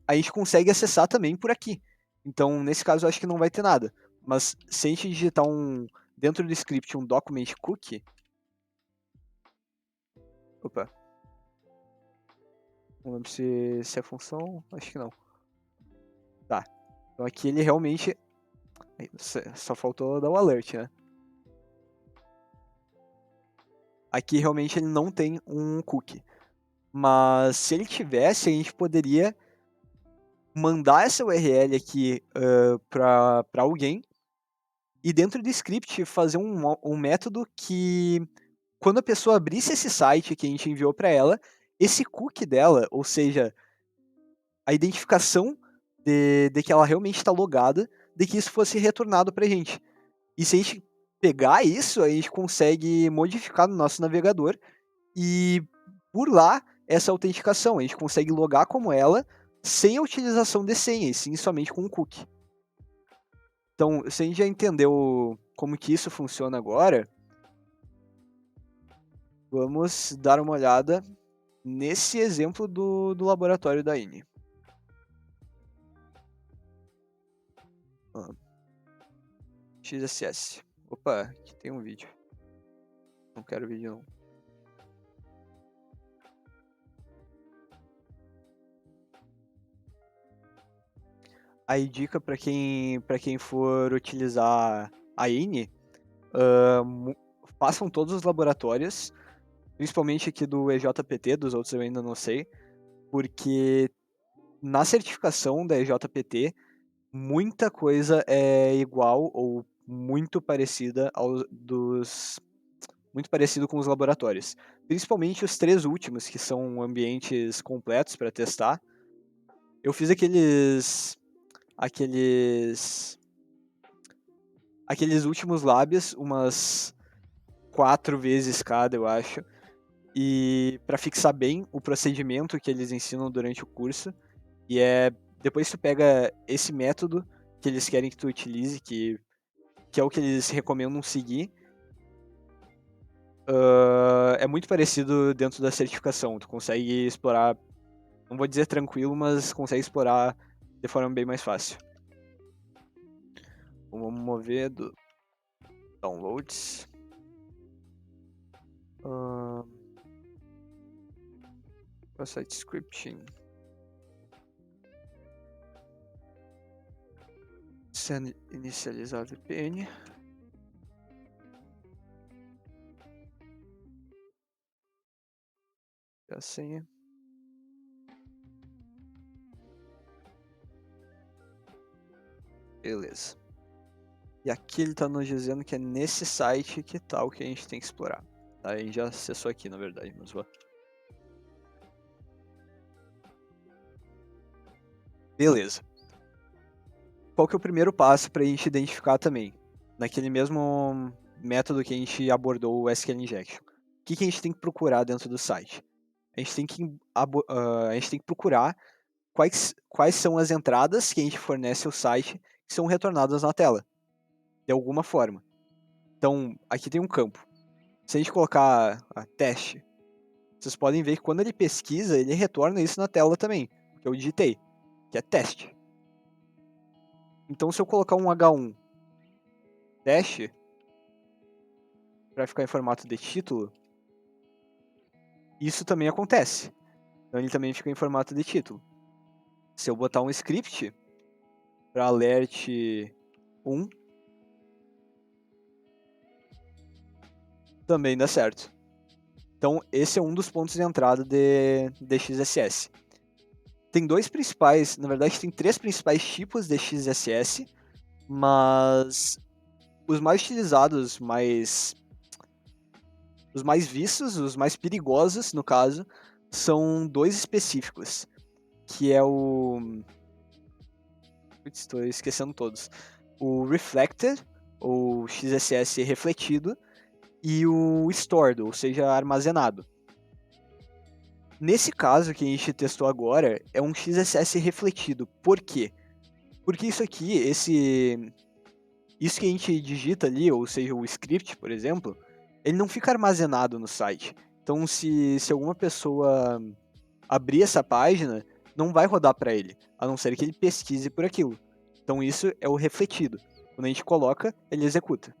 A gente consegue acessar também por aqui. Então, nesse caso, eu acho que não vai ter nada. Mas se a gente digitar dentro do script um document cookie. Opa. Não lembro se é função. Acho que não. Tá. Então aqui ele realmente. Só faltou dar o alert, né? Aqui realmente ele não tem um cookie. Mas se ele tivesse, a gente poderia mandar essa URL aqui para alguém e dentro do script fazer um método que, quando a pessoa abrisse esse site que a gente enviou para ela, esse cookie dela, ou seja, a identificação de que ela realmente está logada, de que isso fosse retornado para a gente. E se a gente pegar isso, a gente consegue modificar no nosso navegador e burlar essa autenticação. A gente consegue logar como ela sem a utilização de senha, e sim somente com um cookie. Então, se a gente já entendeu como que isso funciona agora, vamos dar uma olhada nesse exemplo do laboratório da INE. XSS. Opa, aqui tem um vídeo. Não quero vídeo não. Aí dica para quem for utilizar a INE, façam todos os laboratórios, principalmente aqui do EJPT, dos outros eu ainda não sei, porque na certificação da EJPT, muita coisa é igual ou muito parecida muito parecido com os laboratórios. Principalmente os 3 últimos, que são ambientes completos para testar. Eu fiz aqueles últimos labs umas 4 vezes cada, eu acho. E para fixar bem o procedimento que eles ensinam durante o curso. E depois tu pega esse método que eles querem que tu utilize, que é o que eles recomendam seguir. É muito parecido dentro da certificação. Tu consegue explorar, não vou dizer tranquilo, mas consegue explorar de forma bem mais fácil. Vamos mover do downloads. Site scripting. Inicializar VPN. A senha. Beleza. E aqui ele está nos dizendo que é nesse site que tá o que a gente tem que explorar. Tá? A gente já acessou aqui, na verdade, mas vou. Beleza. Qual que é o primeiro passo para a gente identificar também? Naquele mesmo método que a gente abordou o SQL Injection. O que a gente tem que procurar dentro do site? A gente tem que procurar quais são as entradas que a gente fornece ao site que são retornadas na tela, de alguma forma. Então, aqui tem um campo. Se a gente colocar teste, vocês podem ver que quando ele pesquisa, ele retorna isso na tela também, que eu digitei, que é teste. Então, se eu colocar um H1 teste, para ficar em formato de título, isso também acontece. Então, ele também fica em formato de título. Se eu botar um script para alert 1, também dá certo. Então, esse é um dos pontos de entrada de XSS. Tem na verdade, tem 3 principais tipos de XSS, mas os mais utilizados, os mais vistos, os mais perigosos, no caso, são 2 específicos, que é o... Estou esquecendo todos. O Reflected, ou XSS refletido, e o Stored, ou seja, armazenado. Nesse caso que a gente testou agora, é um XSS refletido. Por quê? Porque isso aqui, isso que a gente digita ali, ou seja, o script, por exemplo, ele não fica armazenado no site. Então, se alguma pessoa abrir essa página, não vai rodar para ele, a não ser que ele pesquise por aquilo. Então, isso é o refletido. Quando a gente coloca, ele executa.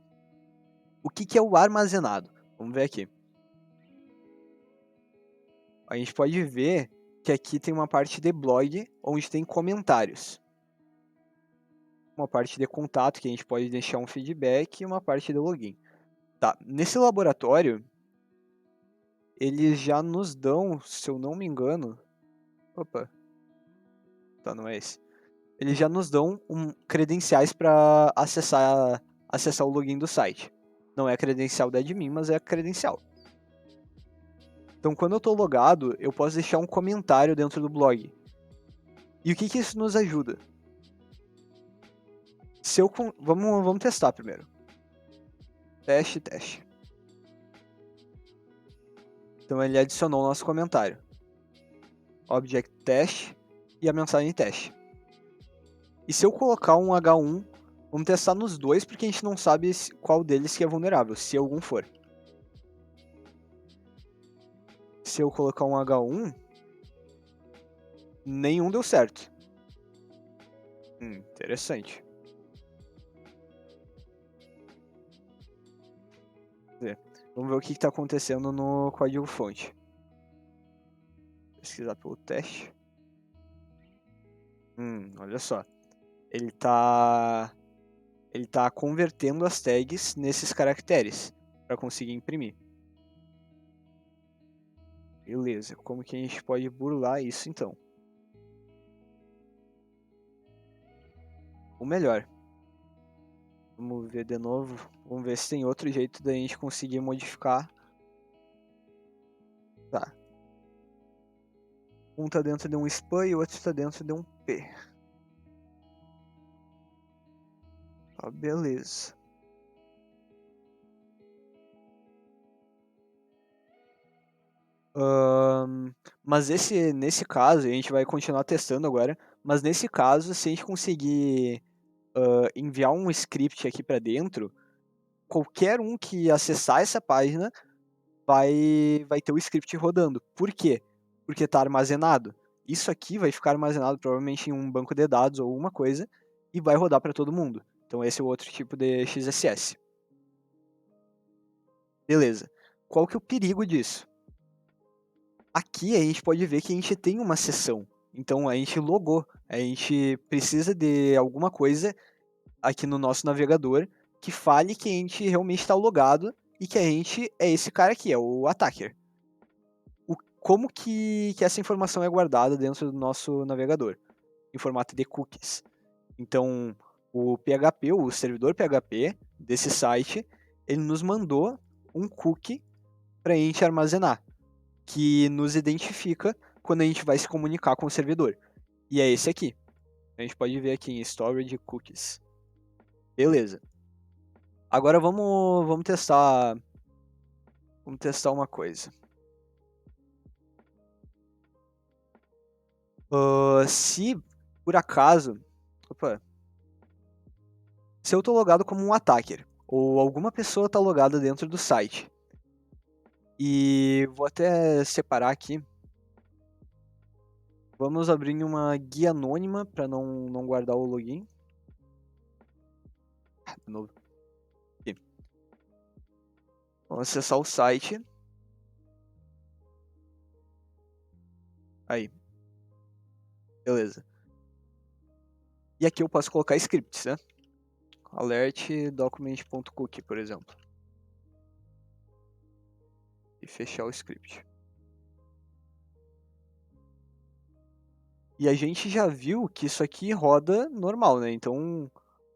O que é o armazenado? Vamos ver aqui. A gente pode ver que aqui tem uma parte de blog, onde tem comentários. Uma parte de contato, que a gente pode deixar um feedback, e uma parte de login. Tá, nesse laboratório, eles já nos dão, se eu não me engano... Opa, tá, não é esse. Eles já nos dão credenciais para acessar o login do site. Não é a credencial da admin, mas é a credencial. Então, quando eu estou logado, eu posso deixar um comentário dentro do blog. E o que isso nos ajuda? Vamos testar primeiro. Teste. Então, ele adicionou o nosso comentário. Object teste e a mensagem teste. E se eu colocar um H1, vamos testar nos dois, porque a gente não sabe qual deles que é vulnerável, se algum for. Se eu colocar um H1, nenhum deu certo. Interessante. Vamos ver o que está acontecendo no código-fonte. Pesquisar pelo teste. Olha só. Ele tá Ele está convertendo as tags nesses caracteres para conseguir imprimir. Beleza, como que a gente pode burlar isso então? Ou melhor, vamos ver de novo, vamos ver se tem outro jeito da gente conseguir modificar. Tá. Um tá dentro de um span e o outro tá dentro de um P. Tá, beleza. Mas nesse caso, a gente vai continuar testando agora, mas nesse caso, se a gente conseguir enviar um script aqui para dentro, qualquer um que acessar essa página vai ter o script rodando. Por quê? Porque está armazenado. Isso aqui vai ficar armazenado provavelmente em um banco de dados ou alguma coisa e vai rodar para todo mundo. Então esse é o outro tipo de XSS. Beleza. Qual que é o perigo disso? Aqui a gente pode ver que a gente tem uma sessão. Então a gente logou. A gente precisa de alguma coisa aqui no nosso navegador que fale que a gente realmente está logado e que a gente é esse cara aqui, é o attacker. Como que essa informação é guardada dentro do nosso navegador? Em formato de cookies. Então, o PHP, o servidor PHP desse site, ele nos mandou um cookie para a gente armazenar, que nos identifica quando a gente vai se comunicar com o servidor. E é esse aqui. A gente pode ver aqui em Storage Cookies. Beleza. Agora vamos testar. Vamos testar uma coisa. Se por acaso. Opa. Se eu tô logado como um attacker, ou alguma pessoa tá logada dentro do site, e vou até separar aqui. Vamos abrir uma guia anônima para não guardar o login. De novo. Aqui. Vamos acessar o site. Aí. Beleza. E aqui eu posso colocar scripts, né? Alert document.cookie, por exemplo. E fechar o script. E a gente já viu que isso aqui roda normal, né? Então,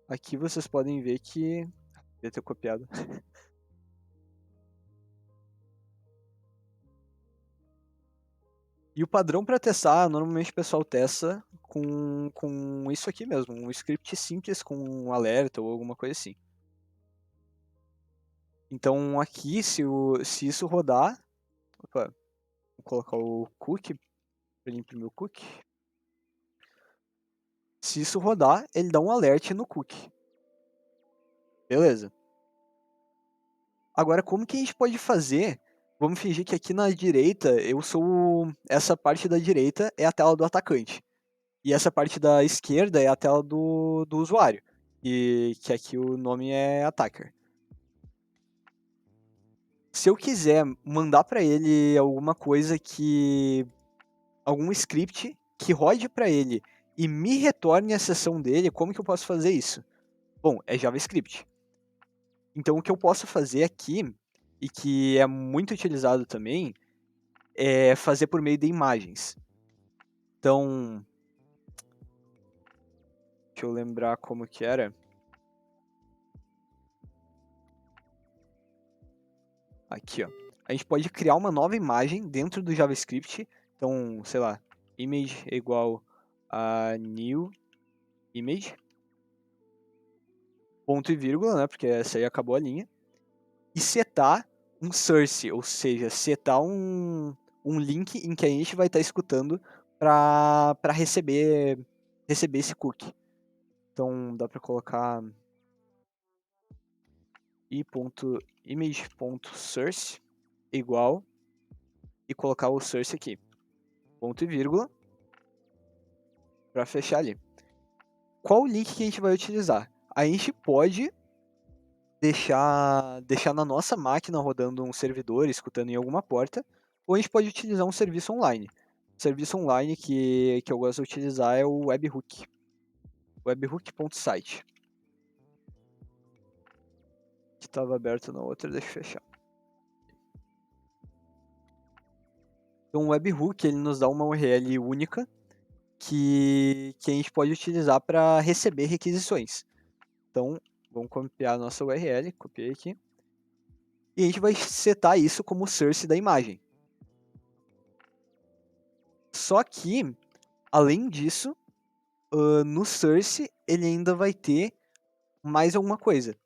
aqui vocês podem ver que... Devia ter copiado. E o padrão para testar, normalmente o pessoal testa com isso aqui mesmo, um script simples com um alerta ou alguma coisa assim. Então aqui, se isso rodar, opa, vou colocar o cookie, para ele imprimir o cookie. Se isso rodar, ele dá um alert no cookie. Beleza. Agora, como que a gente pode fazer? Vamos fingir que aqui na direita, essa parte da direita é a tela do atacante. E essa parte da esquerda é a tela do usuário. E que aqui o nome é attacker. Se eu quiser mandar para ele alguma coisa algum script que rode para ele e me retorne a sessão dele, como que eu posso fazer isso? Bom, é JavaScript. Então o que eu posso fazer aqui, e que é muito utilizado também, é fazer por meio de imagens. Então, deixa eu lembrar como que era. Aqui, ó. A gente pode criar uma nova imagem dentro do JavaScript. Então, sei lá, image é igual a new image. Ponto e vírgula, né? Porque essa aí acabou a linha. E setar um source, ou seja, setar um link em que a gente vai estar escutando para receber esse cookie. Então, dá para colocar i.image.source igual e colocar o source aqui, ponto e vírgula, para fechar ali. Qual o link que a gente vai utilizar? A gente pode deixar na nossa máquina rodando um servidor, escutando em alguma porta, ou a gente pode utilizar um serviço online. O serviço online que eu gosto de utilizar é o webhook, webhook.site. que estava aberto na outra, deixa eu fechar. Então o webhook ele nos dá uma URL única que a gente pode utilizar para receber requisições. Então, vamos copiar a nossa URL, copiei aqui. E a gente vai setar isso como source da imagem. Só que, além disso, no source ele ainda vai ter mais alguma coisa,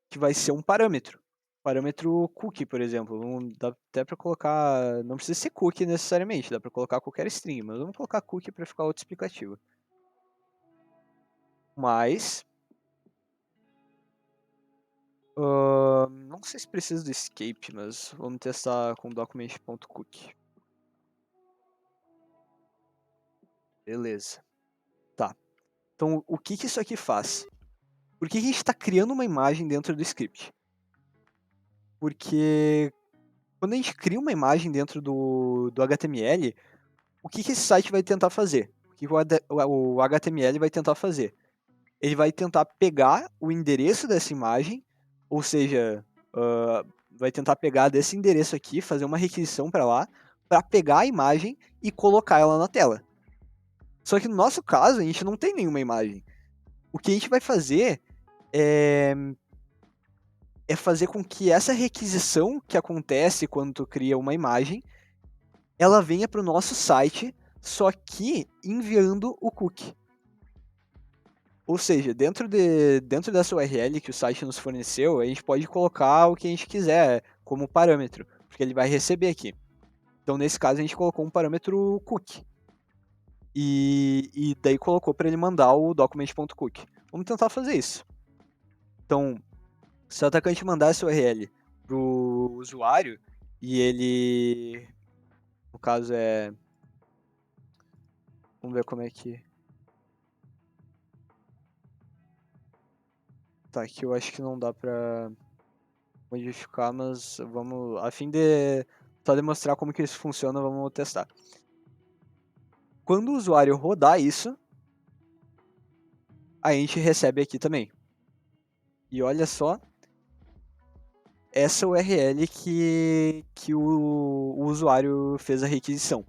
que vai ser um parâmetro. Parâmetro cookie, por exemplo. Dá até para colocar, não precisa ser cookie necessariamente, dá para colocar qualquer string, mas vamos colocar cookie para ficar autoexplicativo. Mas não sei se precisa do escape, mas vamos testar com document.cookie. Beleza. Tá. Então, o que isso aqui faz? Por que a gente está criando uma imagem dentro do script? Porque quando a gente cria uma imagem dentro do HTML, o que esse site vai tentar fazer? O que o HTML vai tentar fazer? Ele vai tentar pegar o endereço dessa imagem, ou seja, vai tentar pegar desse endereço aqui, fazer uma requisição para lá, para pegar a imagem e colocar ela na tela. Só que no nosso caso, a gente não tem nenhuma imagem. O que a gente vai fazer é fazer com que essa requisição que acontece quando tu cria uma imagem, ela venha para o nosso site, só que enviando o cookie. Ou seja, dentro dessa URL que o site nos forneceu, a gente pode colocar o que a gente quiser como parâmetro, porque ele vai receber aqui. Então, nesse caso, a gente colocou um parâmetro cookie. E daí colocou para ele mandar o document.cookie. Vamos tentar fazer isso. Então, se o atacante mandar essa URL para o usuário e ele, no caso é, vamos ver como é que tá aqui, eu acho que não dá para modificar, mas vamos, a fim de só demonstrar como que isso funciona, vamos testar. Quando o usuário rodar isso, a gente recebe aqui também. E olha só, essa URL que o usuário fez a requisição.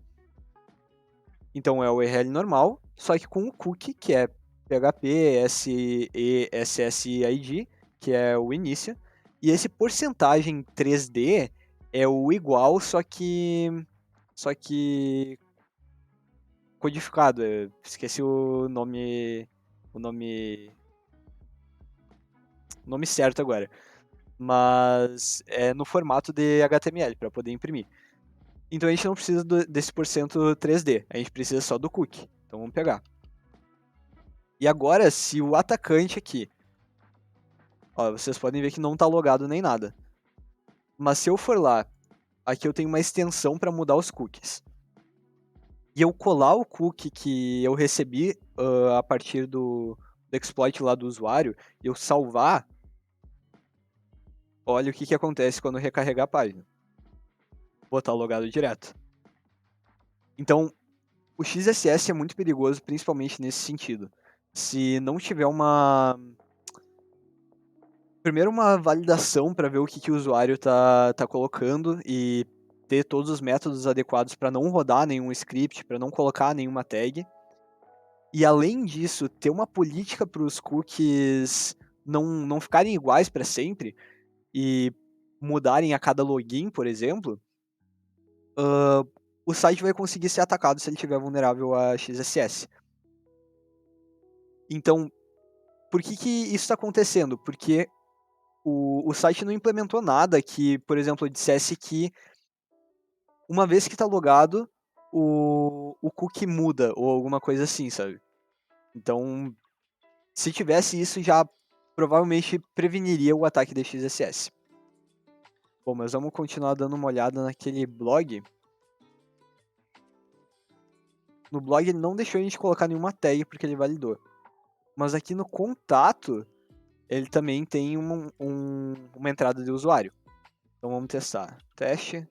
Então é o URL normal, só que com o cookie, que é PHP SESSID, que é o início, e esse porcentagem 3D é o igual, só que codificado. Eu esqueci o nome certo agora, mas é no formato de HTML para poder imprimir. Então a gente não precisa desse porcento 3D, a gente precisa só do cookie. Então vamos pegar. E agora, se o atacante aqui, ó, vocês podem ver que não está logado nem nada. Mas se eu for lá, aqui eu tenho uma extensão para mudar os cookies. E eu colar o cookie que eu recebi a partir do exploit lá do usuário, e eu salvar, olha o que acontece quando eu recarregar a página. Vou estar logado direto. Então, o XSS é muito perigoso, principalmente nesse sentido. Se não tiver primeiro uma validação para ver o que o usuário tá colocando e ter todos os métodos adequados para não rodar nenhum script, para não colocar nenhuma tag. E além disso, ter uma política para os cookies não ficarem iguais para sempre e mudarem a cada login, por exemplo, o site vai conseguir ser atacado se ele estiver vulnerável a XSS. Então, por que isso está acontecendo? Porque o site não implementou nada que, por exemplo, dissesse que uma vez que está logado, o cookie muda ou alguma coisa assim, sabe? Então, se tivesse isso, já provavelmente preveniria o ataque de XSS. Bom, mas vamos continuar dando uma olhada naquele blog. No blog ele não deixou a gente colocar nenhuma tag porque ele validou. Mas aqui no contato, ele também tem uma entrada de usuário. Então vamos testar. Teste.com.br.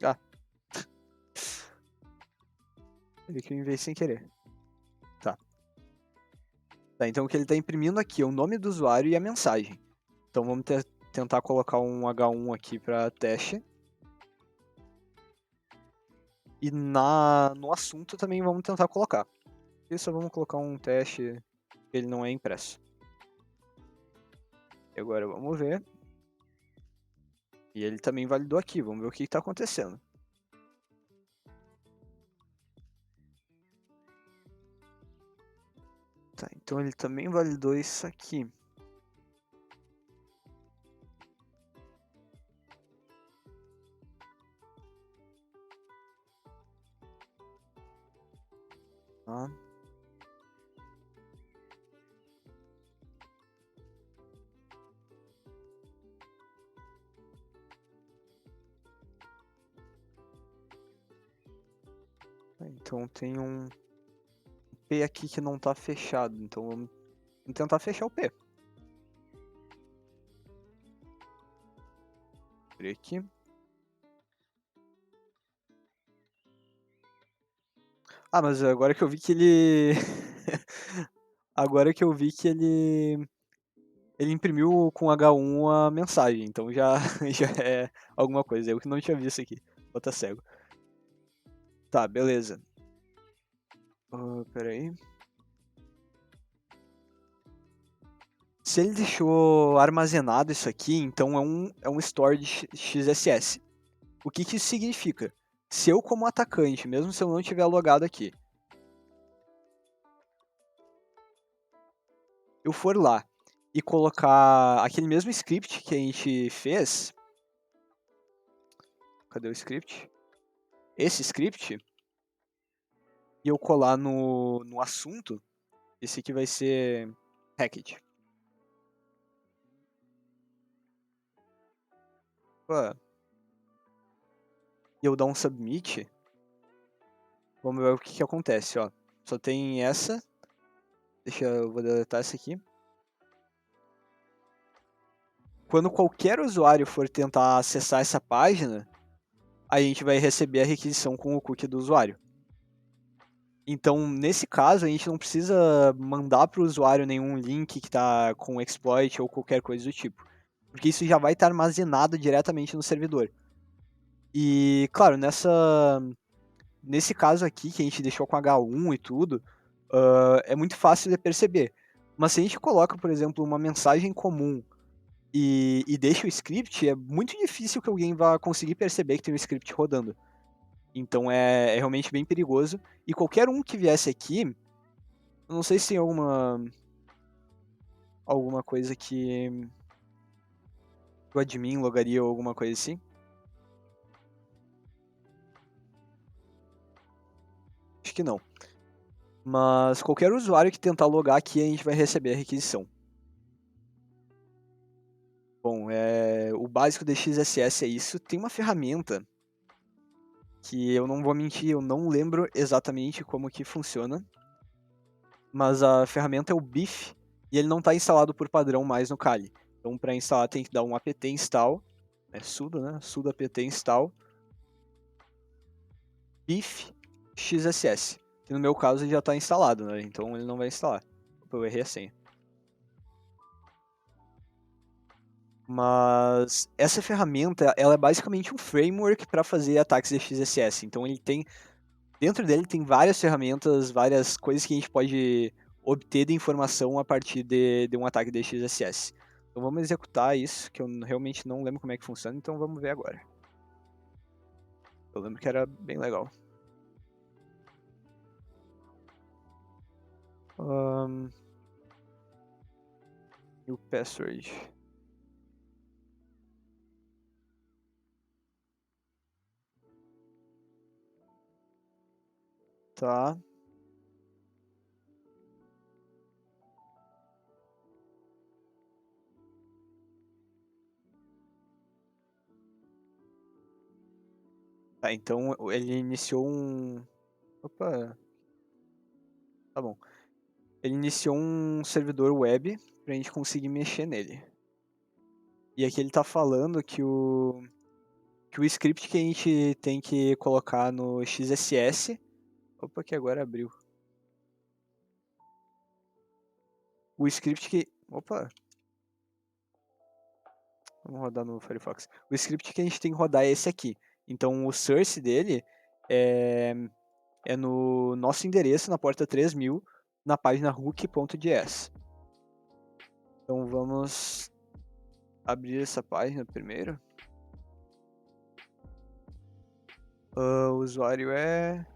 Ah, ele que eu enviei sem querer. Tá. Tá, então o que ele está imprimindo aqui é o nome do usuário e a mensagem. Então vamos tentar colocar um H1 aqui para teste. E no assunto também vamos tentar colocar. Isso vamos colocar um teste que ele não é impresso. E agora vamos ver. E ele também validou aqui, vamos ver o que está acontecendo. Tá, então ele também validou isso aqui. Tá. Então tem um P aqui que não está fechado, então vamos tentar fechar o P. Abrir aqui. Ah, mas agora que eu vi que ele... agora que eu vi que ele imprimiu com H1 a mensagem, então já, já é alguma coisa. Eu que não tinha visto aqui. Vou tá cego. Tá, beleza. Pera aí. Se ele deixou armazenado isso aqui, então é um store de XSS. O que isso significa? Se eu, como atacante, mesmo se eu não tiver logado aqui, eu for lá e colocar aquele mesmo script que a gente fez. Cadê o script? Esse script. E eu colar no assunto, esse aqui vai ser package. E eu dar um submit, vamos ver o que acontece, ó. Só tem essa. Eu vou deletar essa aqui. Quando qualquer usuário for tentar acessar essa página, a gente vai receber a requisição com o cookie do usuário. Então, nesse caso, a gente não precisa mandar para o usuário nenhum link que está com exploit ou qualquer coisa do tipo. Porque isso já vai estar armazenado diretamente no servidor. E, claro, nesse caso aqui, que a gente deixou com H1 e tudo, é muito fácil de perceber. Mas se a gente coloca, por exemplo, uma mensagem comum e deixa o script, é muito difícil que alguém vá conseguir perceber que tem um script rodando. Então é realmente bem perigoso. E qualquer um que viesse aqui, eu não sei se tem alguma coisa que o admin logaria ou alguma coisa assim. Acho que não. Mas qualquer usuário que tentar logar aqui, a gente vai receber a requisição. Bom, o básico de XSS é isso. Tem uma ferramenta que eu não vou mentir, eu não lembro exatamente como que funciona. Mas a ferramenta é o BIF e ele não está instalado por padrão mais no Kali. Então, para instalar, tem que dar um apt install, sudo, né? Sudo apt install BIF XSS. Que no meu caso já está instalado, né? Então ele não vai instalar. Eu errei a senha. Mas essa ferramenta, ela é basicamente um framework para fazer ataques de XSS. Então ele tem dentro dele tem várias ferramentas, várias coisas que a gente pode obter de informação a partir de um ataque de XSS. Então vamos executar isso, que eu realmente não lembro como é que funciona, então vamos ver agora. Eu lembro que era bem legal. E o password. Tá. Tá, então ele iniciou um... Opa. Tá bom. Ele iniciou um servidor web pra gente conseguir mexer nele. E aqui ele tá falando que o script que a gente tem que colocar no XSS... Opa, que agora abriu. o script que... Opa! Vamos rodar no Firefox. O script que a gente tem que rodar é esse aqui. Então, o source dele é no nosso endereço, na porta 3000, na página hook.js. Então, vamos abrir essa página primeiro. O usuário é...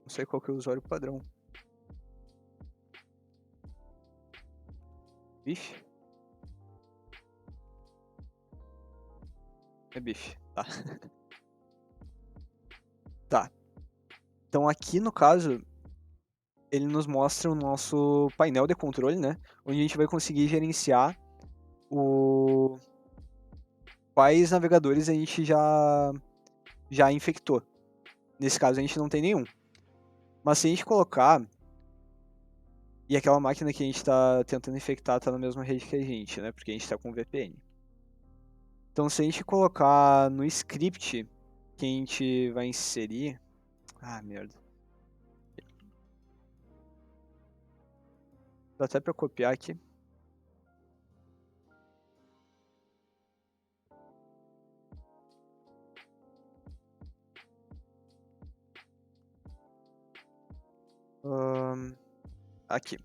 Não sei qual que é o usuário padrão. Bife? É bife, tá. Tá. Então aqui no caso, ele nos mostra o nosso painel de controle, né? Onde a gente vai conseguir gerenciar quais navegadores a gente já infectou. Nesse caso a gente não tem nenhum. Mas se a gente colocar... E aquela máquina que a gente está tentando infectar está na mesma rede que a gente, né? Porque a gente está com VPN. Então se a gente colocar no script que a gente vai inserir... Ah, merda. Dá até para copiar aqui. Aqui.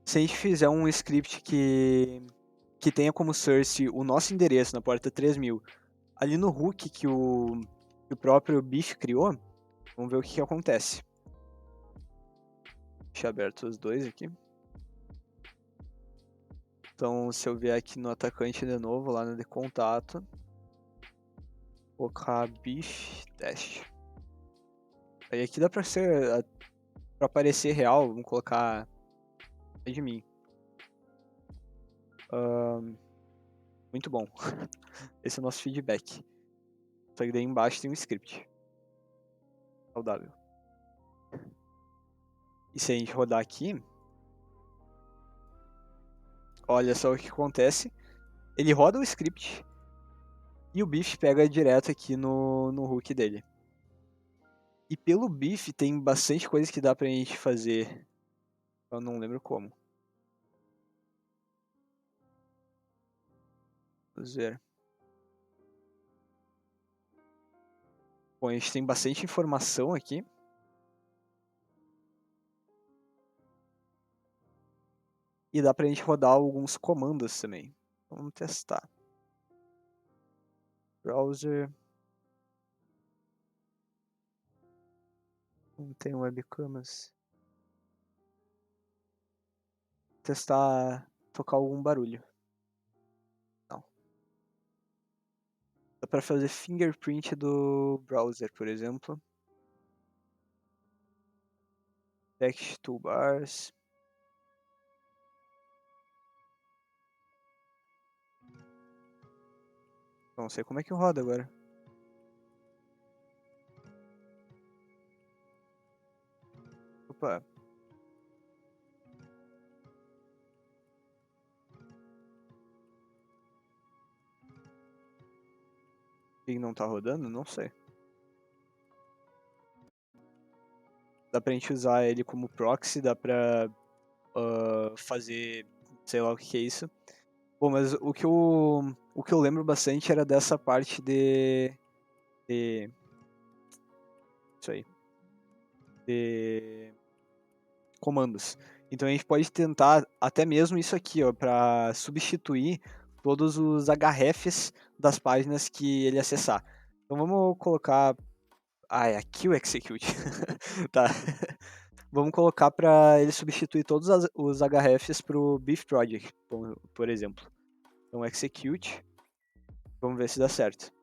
Se a gente fizer um script que tenha como source o nosso endereço na porta 3000, ali no hook que o próprio Biff criou, vamos ver o que acontece. Deixa aberto os dois aqui. Então, se eu vier aqui no atacante de novo, lá no de contato, colocar Biff teste. Aí aqui dá pra aparecer real, vamos colocar admin. Muito bom. Esse é o nosso feedback. Só que daí embaixo tem um script. Saudável. E se a gente rodar aqui, olha só o que acontece. Ele roda o script e o Biff pega direto aqui no hook dele. E pelo Biff tem bastante coisa que dá pra gente fazer. Eu não lembro como. Vamos ver. Bom, a gente tem bastante informação aqui. E dá pra gente rodar alguns comandos também. Vamos testar. Browser. Não tem webcamas. Testar tocar algum barulho. Não. Dá pra fazer fingerprint do browser, por exemplo. Text toolbars. Não sei como é que roda agora. Opa. E não tá rodando? Não sei. Dá pra gente usar ele como proxy, dá pra fazer, sei lá o que é isso. Bom, mas o que eu lembro bastante era dessa parte de isso aí, de comandos. Então a gente pode tentar até mesmo isso aqui, ó, para substituir todos os hrefs das páginas que ele acessar. Então vamos colocar, é aqui o execute. Tá. Vamos colocar para ele substituir todos os hrefs para o Beef Project, por exemplo. Então execute, vamos ver se dá certo.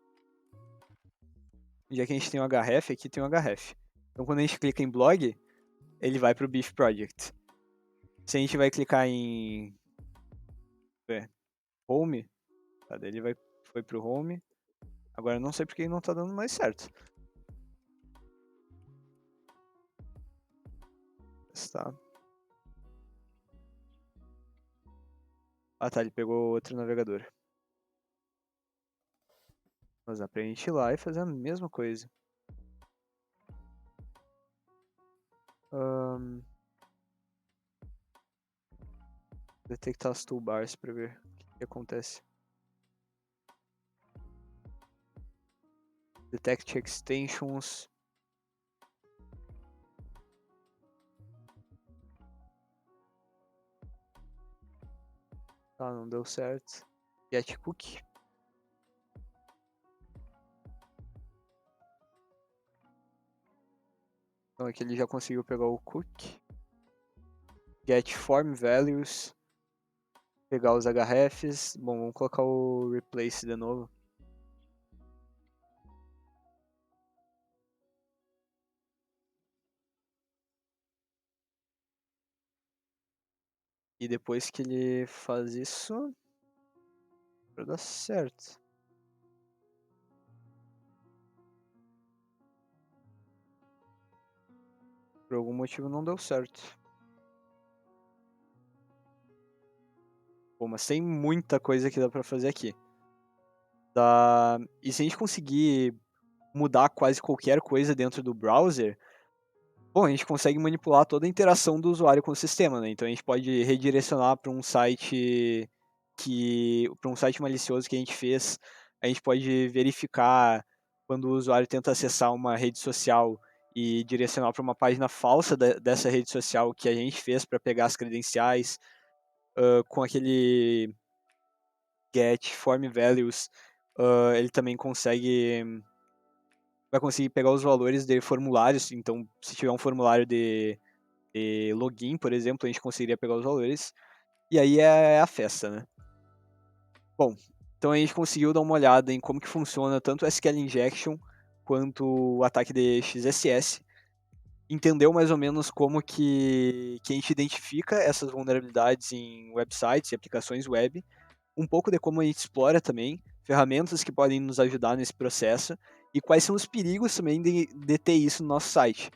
Já que a gente tem um href, aqui tem um href. Então quando a gente clica em blog, ele vai para o Beef Project. Se a gente vai clicar em home, tá? Ele foi para o home. Agora eu não sei porque não está dando mais certo. Tá. Ah tá, ele pegou outro navegador. Mas dá pra gente ir lá e fazer a mesma coisa. Detectar as toolbars para ver o que acontece. Detect extensions. Tá, não deu certo. Get cookie. Então aqui ele já conseguiu pegar o cookie. Get form values. Pegar os hrefs. Bom, vamos colocar o replace de novo. E depois que ele faz isso, vai dar certo. Por algum motivo não deu certo. Bom, mas tem muita coisa que dá pra fazer aqui. E se a gente conseguir mudar quase qualquer coisa dentro do browser, bom, a gente consegue manipular toda a interação do usuário com o sistema, né? Então a gente pode redirecionar para um site para um site malicioso que a gente fez. A gente pode verificar quando o usuário tenta acessar uma rede social e direcionar para uma página falsa dessa rede social que a gente fez para pegar as credenciais. Com aquele get form values, ele também vai conseguir pegar os valores de formulários. Então, se tiver um formulário de login, por exemplo, a gente conseguiria pegar os valores. E aí é a festa, né? Bom, então a gente conseguiu dar uma olhada em como que funciona tanto o SQL Injection quanto o ataque de XSS. Entendeu mais ou menos como que a gente identifica essas vulnerabilidades em websites e aplicações web. Um pouco de como a gente explora também, ferramentas que podem nos ajudar nesse processo e quais são os perigos também de ter isso no nosso site.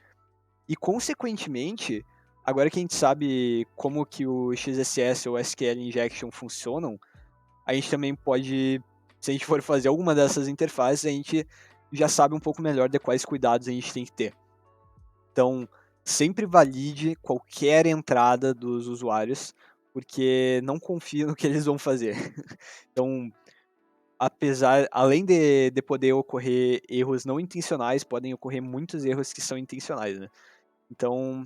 E, consequentemente, agora que a gente sabe como que o XSS ou SQL Injection funcionam, a gente também pode, se a gente for fazer alguma dessas interfaces, a gente já sabe um pouco melhor de quais cuidados a gente tem que ter. Então, sempre valide qualquer entrada dos usuários, porque não confia no que eles vão fazer. Então, além de poder ocorrer erros não intencionais, podem ocorrer muitos erros que são intencionais, né? Então,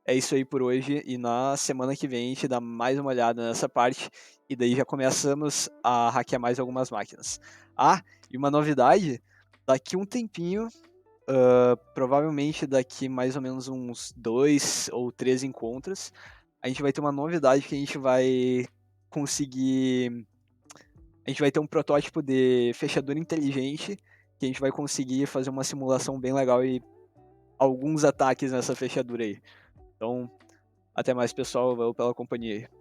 é isso aí por hoje, e na semana que vem a gente dá mais uma olhada nessa parte, e daí já começamos a hackear mais algumas máquinas. Ah, e uma novidade, daqui um tempinho, provavelmente daqui mais ou menos uns 2 ou 3 encontros, a gente vai ter uma novidade que a gente vai conseguir. A gente vai ter um protótipo de fechadura inteligente que a gente vai conseguir fazer uma simulação bem legal e alguns ataques nessa fechadura aí. Então, até mais, pessoal. Valeu pela companhia aí.